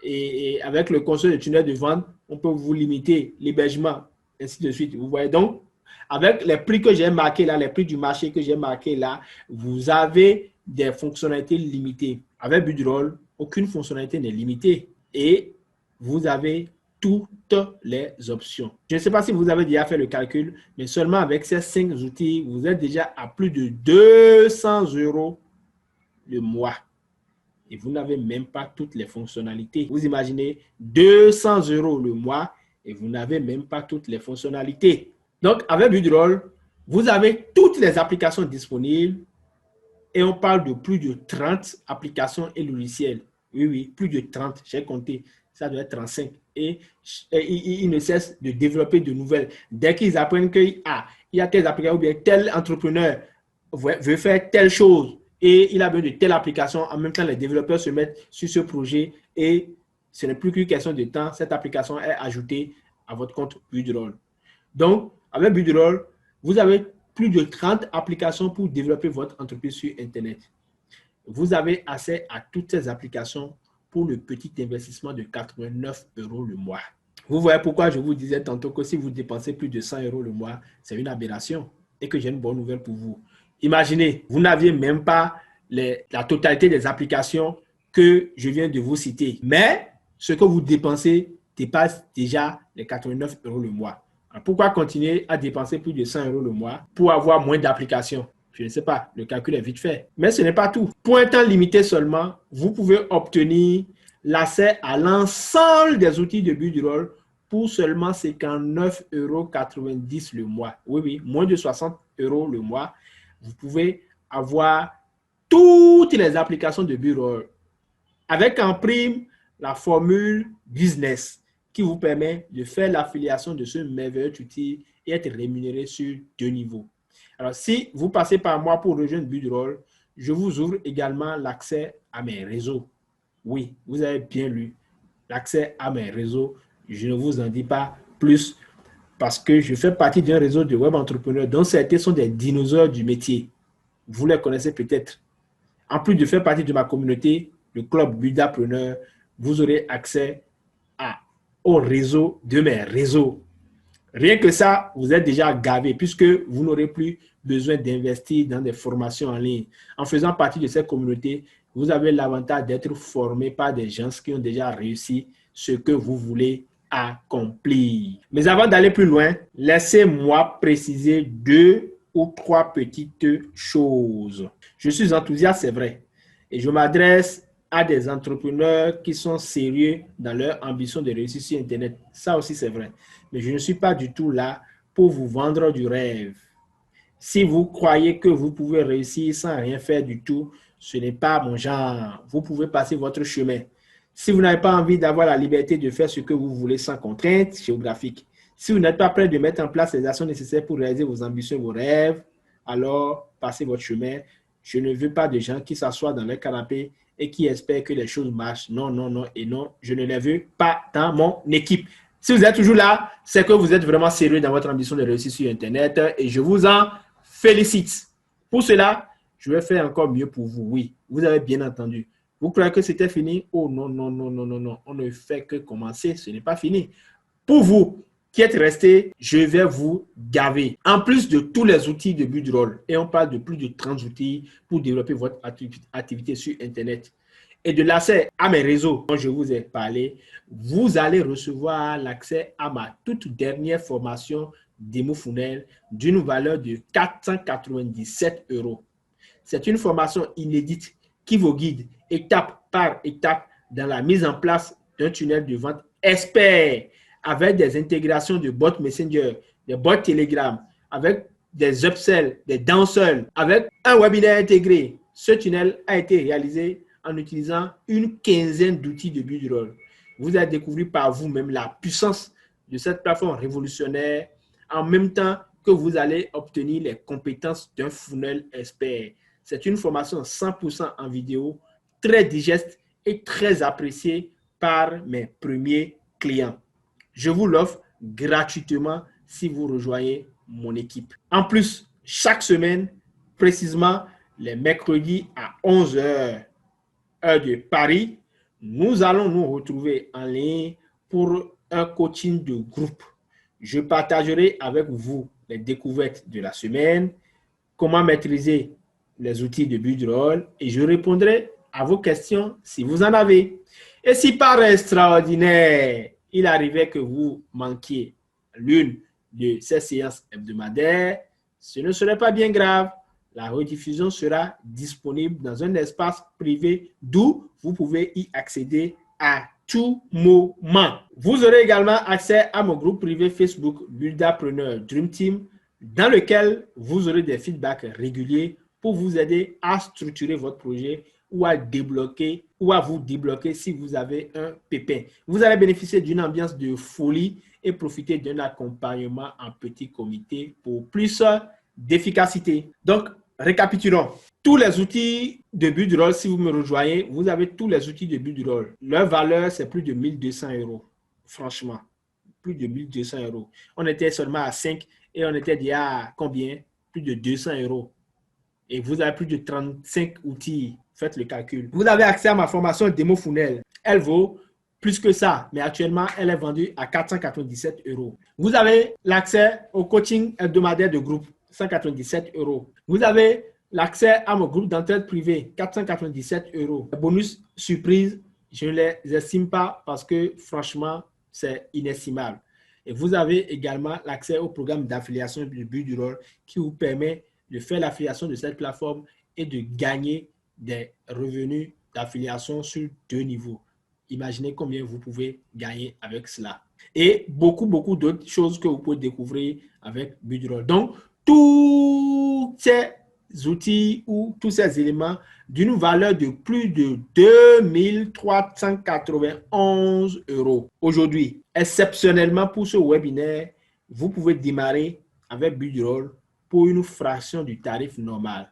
Et avec le conseil de tunnel de vente, on peut vous limiter l'hébergement, ainsi de suite. Vous voyez donc, avec les prix que j'ai marqués là, les prix du marché que j'ai marqués là, vous avez des fonctionnalités limitées. Avec Budroll, aucune fonctionnalité n'est limitée et vous avez toutes les options. Je ne sais pas si vous avez déjà fait le calcul, mais seulement avec ces 5 outils, vous êtes déjà à plus de 200 € le mois. Et vous n'avez même pas toutes les fonctionnalités. Vous imaginez 200 € le mois et vous n'avez même pas toutes les fonctionnalités. Donc, avec Budroll, vous avez toutes les applications disponibles et on parle de plus de 30 applications et logiciels. Oui, oui, plus de 30, j'ai compté. Ça doit être 35. Et ils ne cessent de développer de nouvelles. Dès qu'ils apprennent qu'il y a telle application ou bien tel entrepreneur veut faire telle chose et il a besoin de telle application, en même temps, les développeurs se mettent sur ce projet et ce n'est plus qu'une question de temps. Cette application est ajoutée à votre compte Budroll. Donc, avec Budroll, vous avez plus de 30 applications pour développer votre entreprise sur Internet. Vous avez accès à toutes ces applications pour le petit investissement de 89 € le mois. Vous voyez pourquoi je vous disais tantôt que si vous dépensez plus de 100 € le mois, c'est une aberration et que j'ai une bonne nouvelle pour vous. Imaginez, vous n'aviez même pas la totalité des applications que je viens de vous citer. Mais ce que vous dépensez dépasse déjà les 89 € le mois. Alors pourquoi continuer à dépenser plus de 100 € le mois pour avoir moins d'applications? Je ne sais pas, le calcul est vite fait. Mais ce n'est pas tout. Pour un temps limité seulement, vous pouvez obtenir l'accès à l'ensemble des outils de Budroll pour seulement 59,90 € le mois. Oui, oui, moins de 60 € le mois. Vous pouvez avoir toutes les applications de Budroll avec en prime la formule business qui vous permet de faire l'affiliation de ce merveilleux outil et être rémunéré sur 2 niveaux. Alors, si vous passez par moi pour rejoindre Budroll, je vous ouvre également l'accès à mes réseaux. Oui, vous avez bien lu. L'accès à mes réseaux, je ne vous en dis pas plus parce que je fais partie d'un réseau de web entrepreneurs dont certains sont des dinosaures du métier. Vous les connaissez peut-être. En plus de faire partie de ma communauté, le club Budapreneur, vous aurez accès au réseau de mes réseaux. Rien que ça, vous êtes déjà gavé puisque vous n'aurez plus besoin d'investir dans des formations en ligne. En faisant partie de cette communauté, vous avez l'avantage d'être formé par des gens qui ont déjà réussi ce que vous voulez accomplir. Mais avant d'aller plus loin, laissez-moi préciser 2 ou 3 petites choses. Je suis enthousiaste, c'est vrai, et je m'adresse à des entrepreneurs qui sont sérieux dans leur ambition de réussir sur Internet. Ça aussi, c'est vrai. Mais je ne suis pas du tout là pour vous vendre du rêve. Si vous croyez que vous pouvez réussir sans rien faire du tout, ce n'est pas mon genre. Vous pouvez passer votre chemin. Si vous n'avez pas envie d'avoir la liberté de faire ce que vous voulez sans contrainte géographique, si vous n'êtes pas prêt de mettre en place les actions nécessaires pour réaliser vos ambitions et vos rêves, alors passez votre chemin. Je ne veux pas de gens qui s'assoient dans leur canapé et qui espèrent que les choses marchent. Non, non, non et non. Je ne les veux pas dans mon équipe. Si vous êtes toujours là, c'est que vous êtes vraiment sérieux dans votre ambition de réussir sur Internet et je vous en félicite. Pour cela, je vais faire encore mieux pour vous. Oui, vous avez bien entendu. Vous croyez que c'était fini? Oh non, non, non, non, non, non. On ne fait que commencer. Ce n'est pas fini. Pour vous qui êtes restés, je vais vous gaver. En plus de tous les outils de Budroll, et on parle de plus de 30 outils pour développer votre activité sur Internet, et de l'accès à mes réseaux dont je vous ai parlé, vous allez recevoir l'accès à ma toute dernière formation démo funnel d'une valeur de 497 €. C'est une formation inédite qui vous guide étape par étape dans la mise en place d'un tunnel de vente expert avec des intégrations de bots Messenger, des bots Telegram, avec des upsells, des downsells, avec un webinaire intégré. Ce tunnel a été réalisé en utilisant une quinzaine d'outils de Budroll. Vous allez découvrir par vous-même la puissance de cette plateforme révolutionnaire en même temps que vous allez obtenir les compétences d'un funnel expert. C'est une formation 100% en vidéo, très digeste et très apprécié par mes premiers clients. Je vous l'offre gratuitement si vous rejoignez mon équipe. En plus, chaque semaine, précisément les mercredis à 11 h, heure de Paris, nous allons nous retrouver en ligne pour un coaching de groupe. Je partagerai avec vous les découvertes de la semaine, comment maîtriser les outils de Buildroll et je répondrai à vos questions si vous en avez. Et si par extraordinaire, il arrivait que vous manquiez l'une de ces séances hebdomadaires, ce ne serait pas bien grave. La rediffusion sera disponible dans un espace privé d'où vous pouvez y accéder à tout moment. Vous aurez également accès à mon groupe privé Facebook Buildapreneur Dream Team dans lequel vous aurez des feedbacks réguliers pour vous aider à structurer votre projet ou à débloquer ou à vous débloquer si vous avez un pépin. Vous allez bénéficier d'une ambiance de folie et profiter d'un accompagnement en petit comité pour plus d'efficacité. Donc, récapitulons. Tous les outils de Buildroll, si vous me rejoignez, vous avez tous les outils de Buildroll. Leur valeur, c'est plus de 1200 €. Franchement, plus de 1200 €. On était seulement à 5 et on était déjà à combien? Plus de 200 €. Et vous avez plus de 35 outils. Faites le calcul. Vous avez accès à ma formation démo funnel. Elle vaut plus que ça, mais actuellement, elle est vendue à 497 €. Vous avez l'accès au coaching hebdomadaire de groupe, 197 €. Vous avez l'accès à mon groupe d'entraide privée, 497 €. Les bonus surprise, je ne les estime pas parce que franchement, c'est inestimable. Et vous avez également l'accès au programme d'affiliation de Buildroll qui vous permet de faire l'affiliation de cette plateforme et de gagner des revenus d'affiliation sur 2 niveaux. Imaginez combien vous pouvez gagner avec cela. Et beaucoup d'autres choses que vous pouvez découvrir avec Buildroll. Donc, tous ces outils ou tous ces éléments d'une valeur de plus de 2391 € aujourd'hui. Exceptionnellement pour ce webinaire, vous pouvez démarrer avec Buildroll pour une fraction du tarif normal.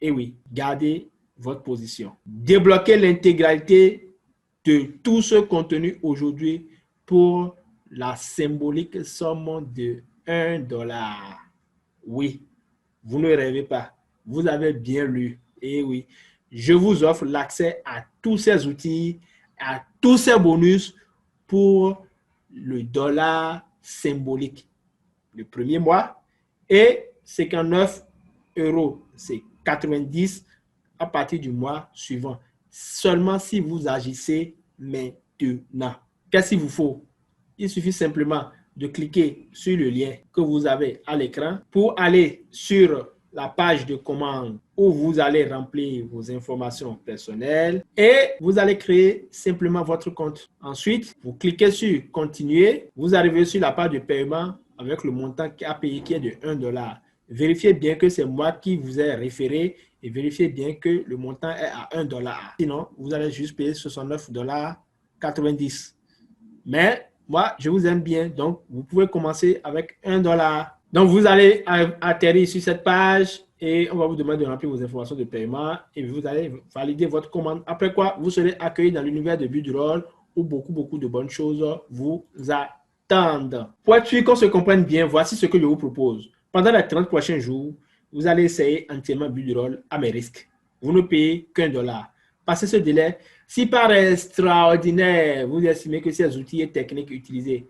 Et oui, gardez votre position. Débloquez l'intégralité de tout ce contenu aujourd'hui pour la symbolique somme de 1 $. Oui, vous ne rêvez pas. Vous avez bien lu. Et oui, je vous offre l'accès à tous ces outils, à tous ces bonus pour le dollar symbolique. Le premier mois et 59 €. C'est 90 à partir du mois suivant. Seulement si vous agissez maintenant. Qu'est-ce qu'il vous faut? Il suffit simplement de cliquer sur le lien que vous avez à l'écran pour aller sur la page de commande où vous allez remplir vos informations personnelles et vous allez créer simplement votre compte. Ensuite, vous cliquez sur continuer. Vous arrivez sur la page de paiement avec le montant à payer qui est de 1 $. Vérifiez bien que c'est moi qui vous ai référé et vérifiez bien que le montant est à 1 $. Sinon, vous allez juste payer 69,90 $. Mais moi, je vous aime bien, donc vous pouvez commencer avec 1 $. Donc, vous allez atterrir sur cette page et on va vous demander de remplir vos informations de paiement et vous allez valider votre commande. Après quoi, vous serez accueilli dans l'univers de Buildroll où beaucoup de bonnes choses vous attendent. Pour être sûr qu'on se comprenne bien, voici ce que je vous propose. Pendant les 30 prochains jours, vous allez essayer entièrement Buildroll à mes risques. Vous ne payez qu'1 $. Passez ce délai. Si par extraordinaire, vous estimez que ces outils et techniques utilisés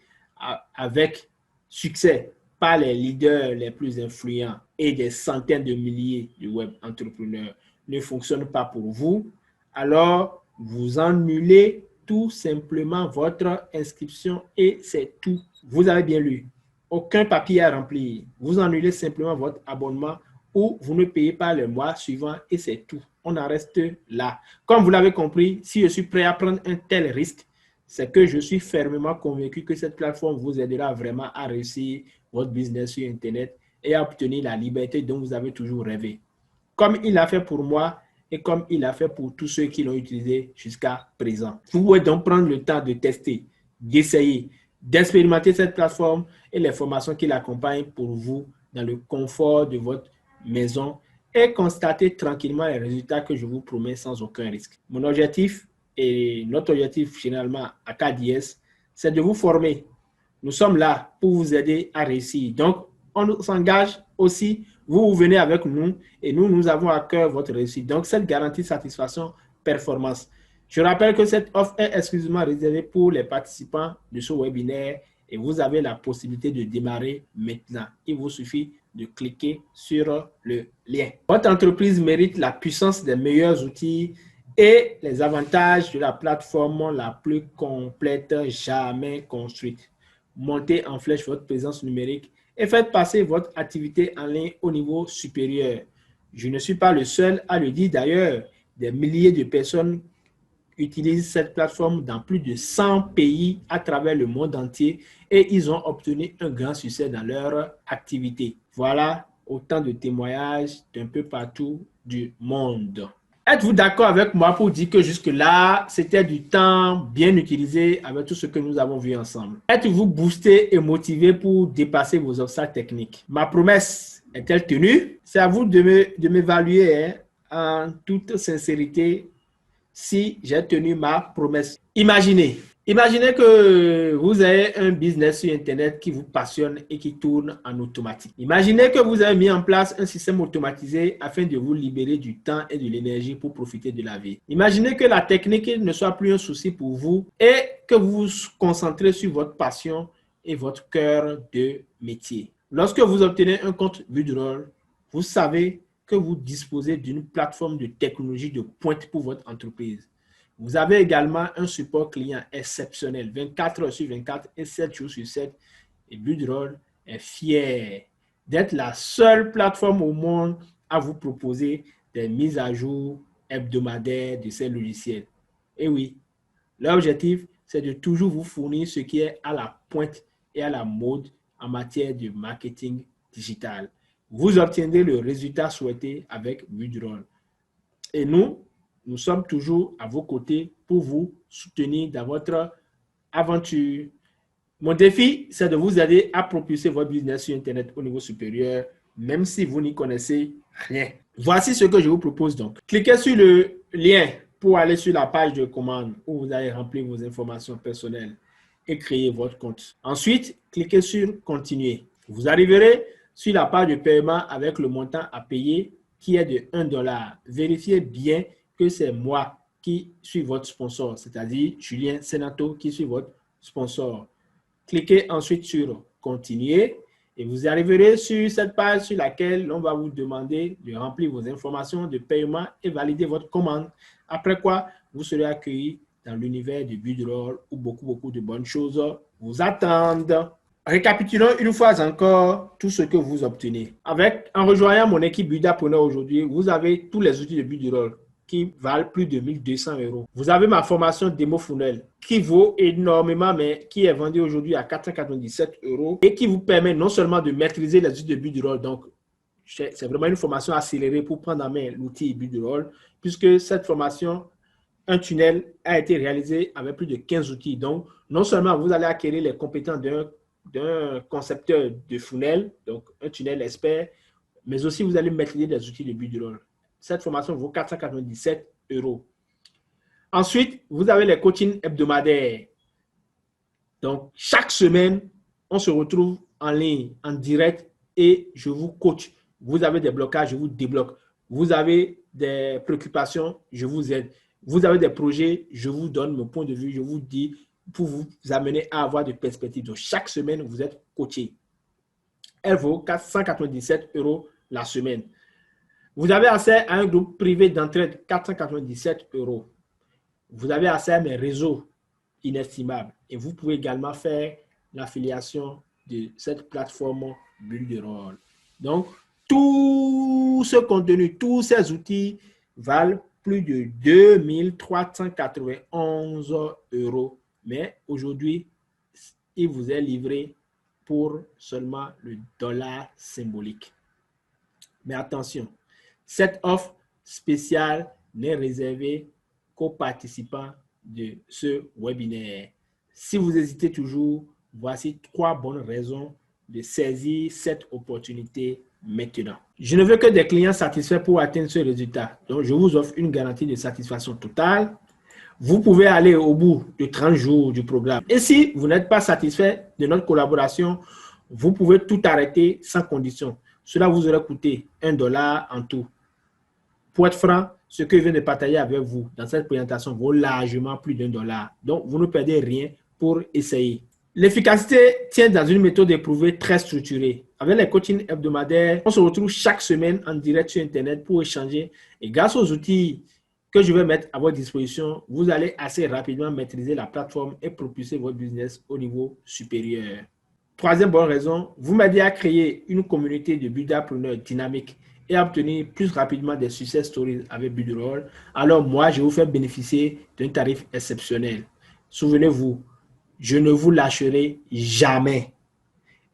avec succès par les leaders les plus influents et des centaines de milliers de web entrepreneurs ne fonctionnent pas pour vous, alors vous annulez tout simplement votre inscription et c'est tout. Vous avez bien lu. Aucun papier à remplir. Vous annulez simplement votre abonnement ou vous ne payez pas le mois suivant et c'est tout. On en reste là. Comme vous l'avez compris, si je suis prêt à prendre un tel risque, c'est que je suis fermement convaincu que cette plateforme vous aidera vraiment à réussir votre business sur Internet et à obtenir la liberté dont vous avez toujours rêvé. Comme il l'a fait pour moi et comme il l'a fait pour tous ceux qui l'ont utilisé jusqu'à présent. Vous pouvez donc prendre le temps de tester, d'essayer, d'expérimenter cette plateforme et les formations qui l'accompagnent pour vous dans le confort de votre maison et constater tranquillement les résultats que je vous promets sans aucun risque. Mon objectif et notre objectif généralement à KDS, c'est de vous former. Nous sommes là pour vous aider à réussir. Donc, on s'engage aussi, vous venez avec nous et nous avons à cœur votre réussite. Donc, cette garantie satisfaction performance. Je rappelle que cette offre est exclusivement réservée pour les participants de ce webinaire et vous avez la possibilité de démarrer maintenant. Il vous suffit de cliquer sur le lien. Votre entreprise mérite la puissance des meilleurs outils et les avantages de la plateforme la plus complète jamais construite. Montez en flèche votre présence numérique et faites passer votre activité en ligne au niveau supérieur. Je ne suis pas le seul à le dire d'ailleurs. Des milliers de personnes utilisent cette plateforme dans plus de 100 pays à travers le monde entier et ils ont obtenu un grand succès dans leur activité. Voilà autant de témoignages d'un peu partout du monde. Êtes-vous d'accord avec moi pour dire que jusque-là, c'était du temps bien utilisé avec tout ce que nous avons vu ensemble? Êtes-vous boosté et motivé pour dépasser vos obstacles techniques? Ma promesse est-elle tenue? C'est à vous de m'évaluer en toute sincérité si j'ai tenu ma promesse. Imaginez que vous avez un business sur Internet qui vous passionne et qui tourne en automatique. Imaginez que vous avez mis en place un système automatisé afin de vous libérer du temps et de l'énergie pour profiter de la vie. Imaginez que la technique ne soit plus un souci pour vous et que vous vous concentrez sur votre passion et votre cœur de métier. Lorsque vous obtenez un compte VueDrôle, vous savez que vous disposez d'une plateforme de technologie de pointe pour votre entreprise. Vous avez également un support client exceptionnel, 24 heures sur 24 et 7 jours sur 7. Et VueDrôle est fier d'être la seule plateforme au monde à vous proposer des mises à jour hebdomadaires de ces logiciels. Et oui, l'objectif, c'est de toujours vous fournir ce qui est à la pointe et à la mode en matière de marketing digital. Vous obtiendrez le résultat souhaité avec VueDrôle. Et nous sommes toujours à vos côtés pour vous soutenir dans votre aventure. Mon défi, c'est de vous aider à propulser votre business sur Internet au niveau supérieur, même si vous n'y connaissez rien. Voici ce que je vous propose donc. Cliquez sur le lien pour aller sur la page de commande où vous allez remplir vos informations personnelles et créer votre compte. Ensuite, cliquez sur « Continuer ». Vous arriverez sur la page de paiement avec le montant à payer qui est de 1 $. Vérifiez bien que c'est moi qui suis votre sponsor, c'est-à-dire Julien Senato qui suis votre sponsor. Cliquez ensuite sur « Continuer » et vous arriverez sur cette page sur laquelle on va vous demander de remplir vos informations de paiement et valider votre commande. Après quoi, vous serez accueilli dans l'univers de VueDrôle où beaucoup de bonnes choses vous attendent. Récapitulons une fois encore tout ce que vous obtenez. En rejoignant mon équipe Budapreneur aujourd'hui, vous avez tous les outils de VueDrôle qui valent plus de 1200 €. Vous avez ma formation démo funnel qui vaut énormément, mais qui est vendue aujourd'hui à 497 € et qui vous permet non seulement de maîtriser les outils de VueDrôle, donc c'est vraiment une formation accélérée pour prendre en main l'outil VueDrôle, puisque cette formation, un tunnel, a été réalisé avec plus de 15 outils. Donc, non seulement vous allez acquérir les compétences d'un concepteur de funnel, donc un tunnel expert, mais aussi vous allez maîtriser les outils de VueDrôle. Cette formation vaut 497 €. Ensuite, vous avez les coachings hebdomadaires. Donc, chaque semaine, on se retrouve en ligne, en direct, et je vous coach. Vous avez des blocages, je vous débloque. Vous avez des préoccupations, je vous aide. Vous avez des projets, je vous donne mon point de vue, je vous dis pour vous amener à avoir des perspectives. Donc, chaque semaine, vous êtes coaché. Elle vaut 497 € la semaine. Vous avez accès à un groupe privé d'entraide, 497 €. Vous avez accès à mes réseaux inestimables. Et vous pouvez également faire l'affiliation de cette plateforme VueDrôle. Donc, tout ce contenu, tous ces outils valent plus de 2391 €. Mais aujourd'hui, il vous est livré pour seulement le dollar symbolique. Mais attention, cette offre spéciale n'est réservée qu'aux participants de ce webinaire. Si vous hésitez toujours, voici 3 bonnes raisons de saisir cette opportunité maintenant. Je ne veux que des clients satisfaits pour atteindre ce résultat. Donc, je vous offre une garantie de satisfaction totale. vous pouvez aller au bout de 30 jours du programme. Et si vous n'êtes pas satisfait de notre collaboration, vous pouvez tout arrêter sans condition. Cela vous aurait coûté $1 en tout. Pour être franc, ce que je viens de partager avec vous dans cette présentation vaut largement plus d'$1. Donc, vous ne perdez rien pour essayer. L'efficacité tient dans une méthode éprouvée très structurée. Avec les coachings hebdomadaires, on se retrouve chaque semaine en direct sur Internet pour échanger. Et grâce aux outils que je vais mettre à votre disposition, vous allez assez rapidement maîtriser la plateforme et propulser votre business au niveau supérieur. Troisième bonne raison, vous m'aidez à créer une communauté de buildapreneurs dynamique et à obtenir plus rapidement des success stories avec Buildroll. Alors moi, je vous fais bénéficier d'un tarif exceptionnel. Souvenez-vous, je ne vous lâcherai jamais.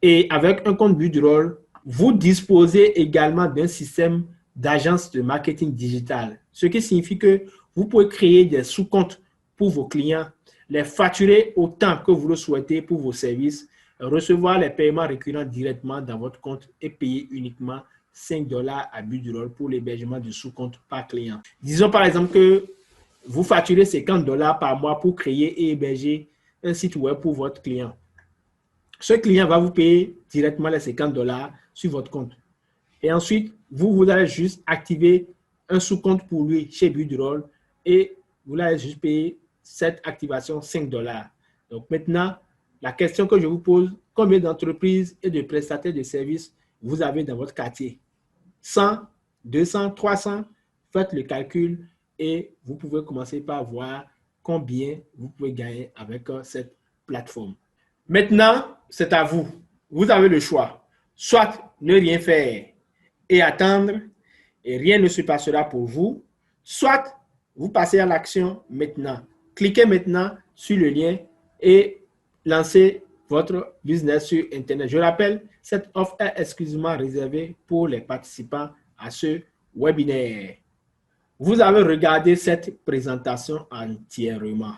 Et avec un compte Buildroll, vous disposez également d'un système d'agence de marketing digital, ce qui signifie que vous pouvez créer des sous-comptes pour vos clients, les facturer autant que vous le souhaitez pour vos services, recevoir les paiements récurrents directement dans votre compte et payer uniquement $5 à Buildroll pour l'hébergement du sous-compte par client. Disons par exemple que vous facturez $50 par mois pour créer et héberger un site web pour votre client. Ce client va vous payer directement les $50 sur votre compte. Et ensuite, vous allez juste activer un sous-compte pour lui chez Buildroll et vous allez juste payer cette activation $5. Donc maintenant, la question que je vous pose, combien d'entreprises et de prestataires de services vous avez dans votre quartier? 100, 200, 300? Faites le calcul et vous pouvez commencer par voir combien vous pouvez gagner avec cette plateforme. Maintenant, c'est à vous. Vous avez le choix. Soit ne rien faire et attendre et rien ne se passera pour vous. Soit vous passez à l'action maintenant. Cliquez maintenant sur le lien et lancez votre business sur Internet. Je rappelle, cette offre est exclusivement réservée pour les participants à ce webinaire. Vous avez regardé cette présentation entièrement.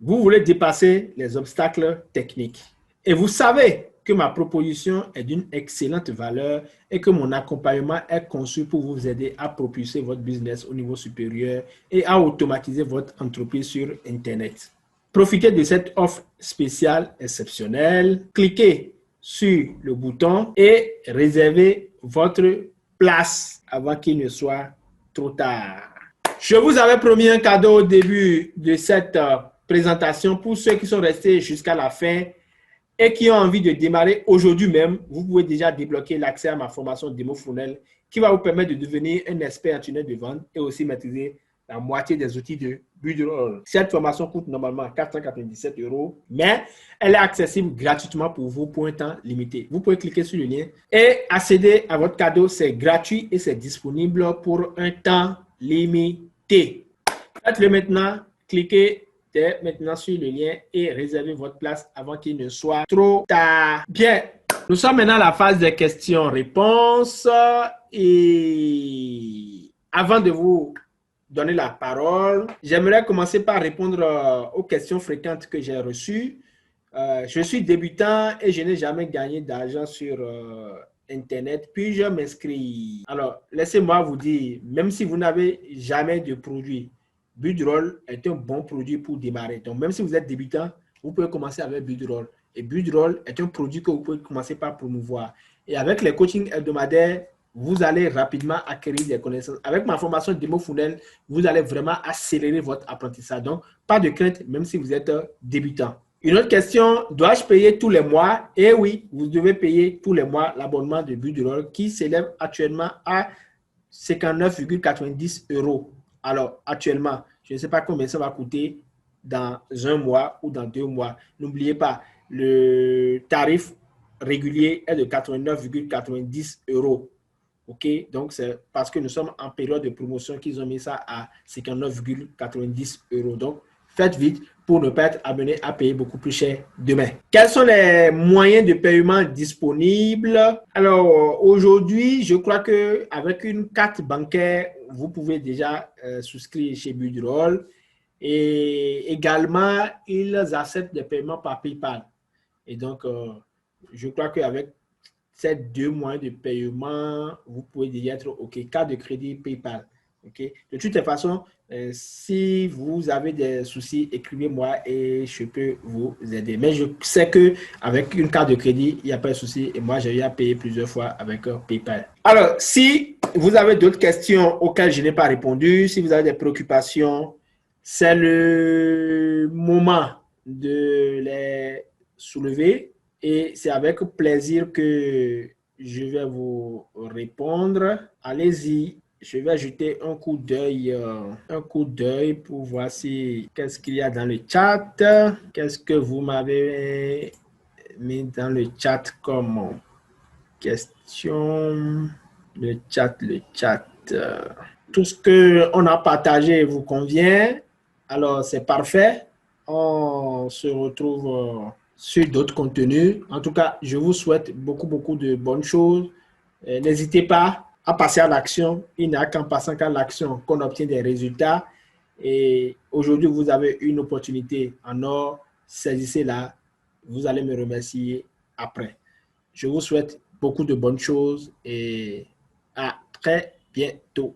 Vous voulez dépasser les obstacles techniques. Et vous savez que ma proposition est d'une excellente valeur et que mon accompagnement est conçu pour vous aider à propulser votre business au niveau supérieur et à automatiser votre entreprise sur Internet. Profitez de cette offre spéciale exceptionnelle. Cliquez sur le bouton et réservez votre place avant qu'il ne soit trop tard. Je vous avais promis un cadeau au début de cette présentation pour ceux qui sont restés jusqu'à la fin et qui ont envie de démarrer aujourd'hui même. Vous pouvez déjà débloquer l'accès à ma formation Démo Funnel qui va vous permettre de devenir un expert en tunnel de vente et aussi maîtriser la moitié des outils de Buildroll. Cette formation coûte normalement 497 €, mais elle est accessible gratuitement pour vous pour un temps limité. Vous pouvez cliquer sur le lien et accéder à votre cadeau. C'est gratuit et c'est disponible pour un temps limité. Faites-le maintenant. Cliquez dès maintenant sur le lien et réservez votre place avant qu'il ne soit trop tard. Bien, nous sommes maintenant à la phase des questions-réponses et avant de vous donner la parole, j'aimerais commencer par répondre aux questions fréquentes que j'ai reçues. Je suis débutant et je n'ai jamais gagné d'argent sur Internet, puis je m'inscris. Alors, laissez-moi vous dire, même si vous n'avez jamais de produit, Buildroll est un bon produit pour démarrer. Donc, même si vous êtes débutant, vous pouvez commencer avec Buildroll. Et Buildroll est un produit que vous pouvez commencer par promouvoir. Et avec les coachings hebdomadaires, vous allez rapidement acquérir des connaissances. Avec ma formation Démo Funnel, vous allez vraiment accélérer votre apprentissage. Donc, pas de crainte, même si vous êtes débutant. Une autre question, dois-je payer tous les mois? Eh oui, vous devez payer tous les mois l'abonnement de Buildroll qui s'élève actuellement à 59,90 €. Alors, actuellement, je ne sais pas combien ça va coûter dans un mois ou dans 2 mois. N'oubliez pas, le tarif régulier est de 89,90 €. OK? Donc, c'est parce que nous sommes en période de promotion qu'ils ont mis ça à 59,90 €. Donc, faites vite pour ne pas être amené à payer beaucoup plus cher demain. Quels sont les moyens de paiement disponibles? Alors, aujourd'hui, je crois qu'avec une carte bancaire, vous pouvez déjà souscrire chez Buildroll. Et également, ils acceptent des paiements par PayPal. Et donc, je crois qu'avec ces 2 moyens de paiement, vous pouvez déjà être OK. Carte de crédit PayPal. OK? De toutes les façons, si vous avez des soucis, écrivez-moi et je peux vous aider. Mais je sais qu'avec une carte de crédit, il n'y a pas de souci. Et moi, j'ai eu à payer plusieurs fois avec PayPal. Alors, si vous avez d'autres questions auxquelles je n'ai pas répondu, si vous avez des préoccupations, c'est le moment de les soulever et c'est avec plaisir que je vais vous répondre. Allez-y, je vais jeter un coup d'œil pour voir si qu'est-ce qu'il y a dans le chat. Qu'est-ce que vous m'avez mis dans le chat comme question? Le chat, le chat. Tout ce qu'on a partagé vous convient. Alors, c'est parfait. On se retrouve sur d'autres contenus. En tout cas, je vous souhaite beaucoup, beaucoup de bonnes choses. N'hésitez pas à passer à l'action. Il n'y a qu'en passant à l'action qu'on obtient des résultats. Et aujourd'hui, vous avez une opportunité en or. Saisissez-la. Vous allez me remercier après. Je vous souhaite beaucoup de bonnes choses et à très bientôt.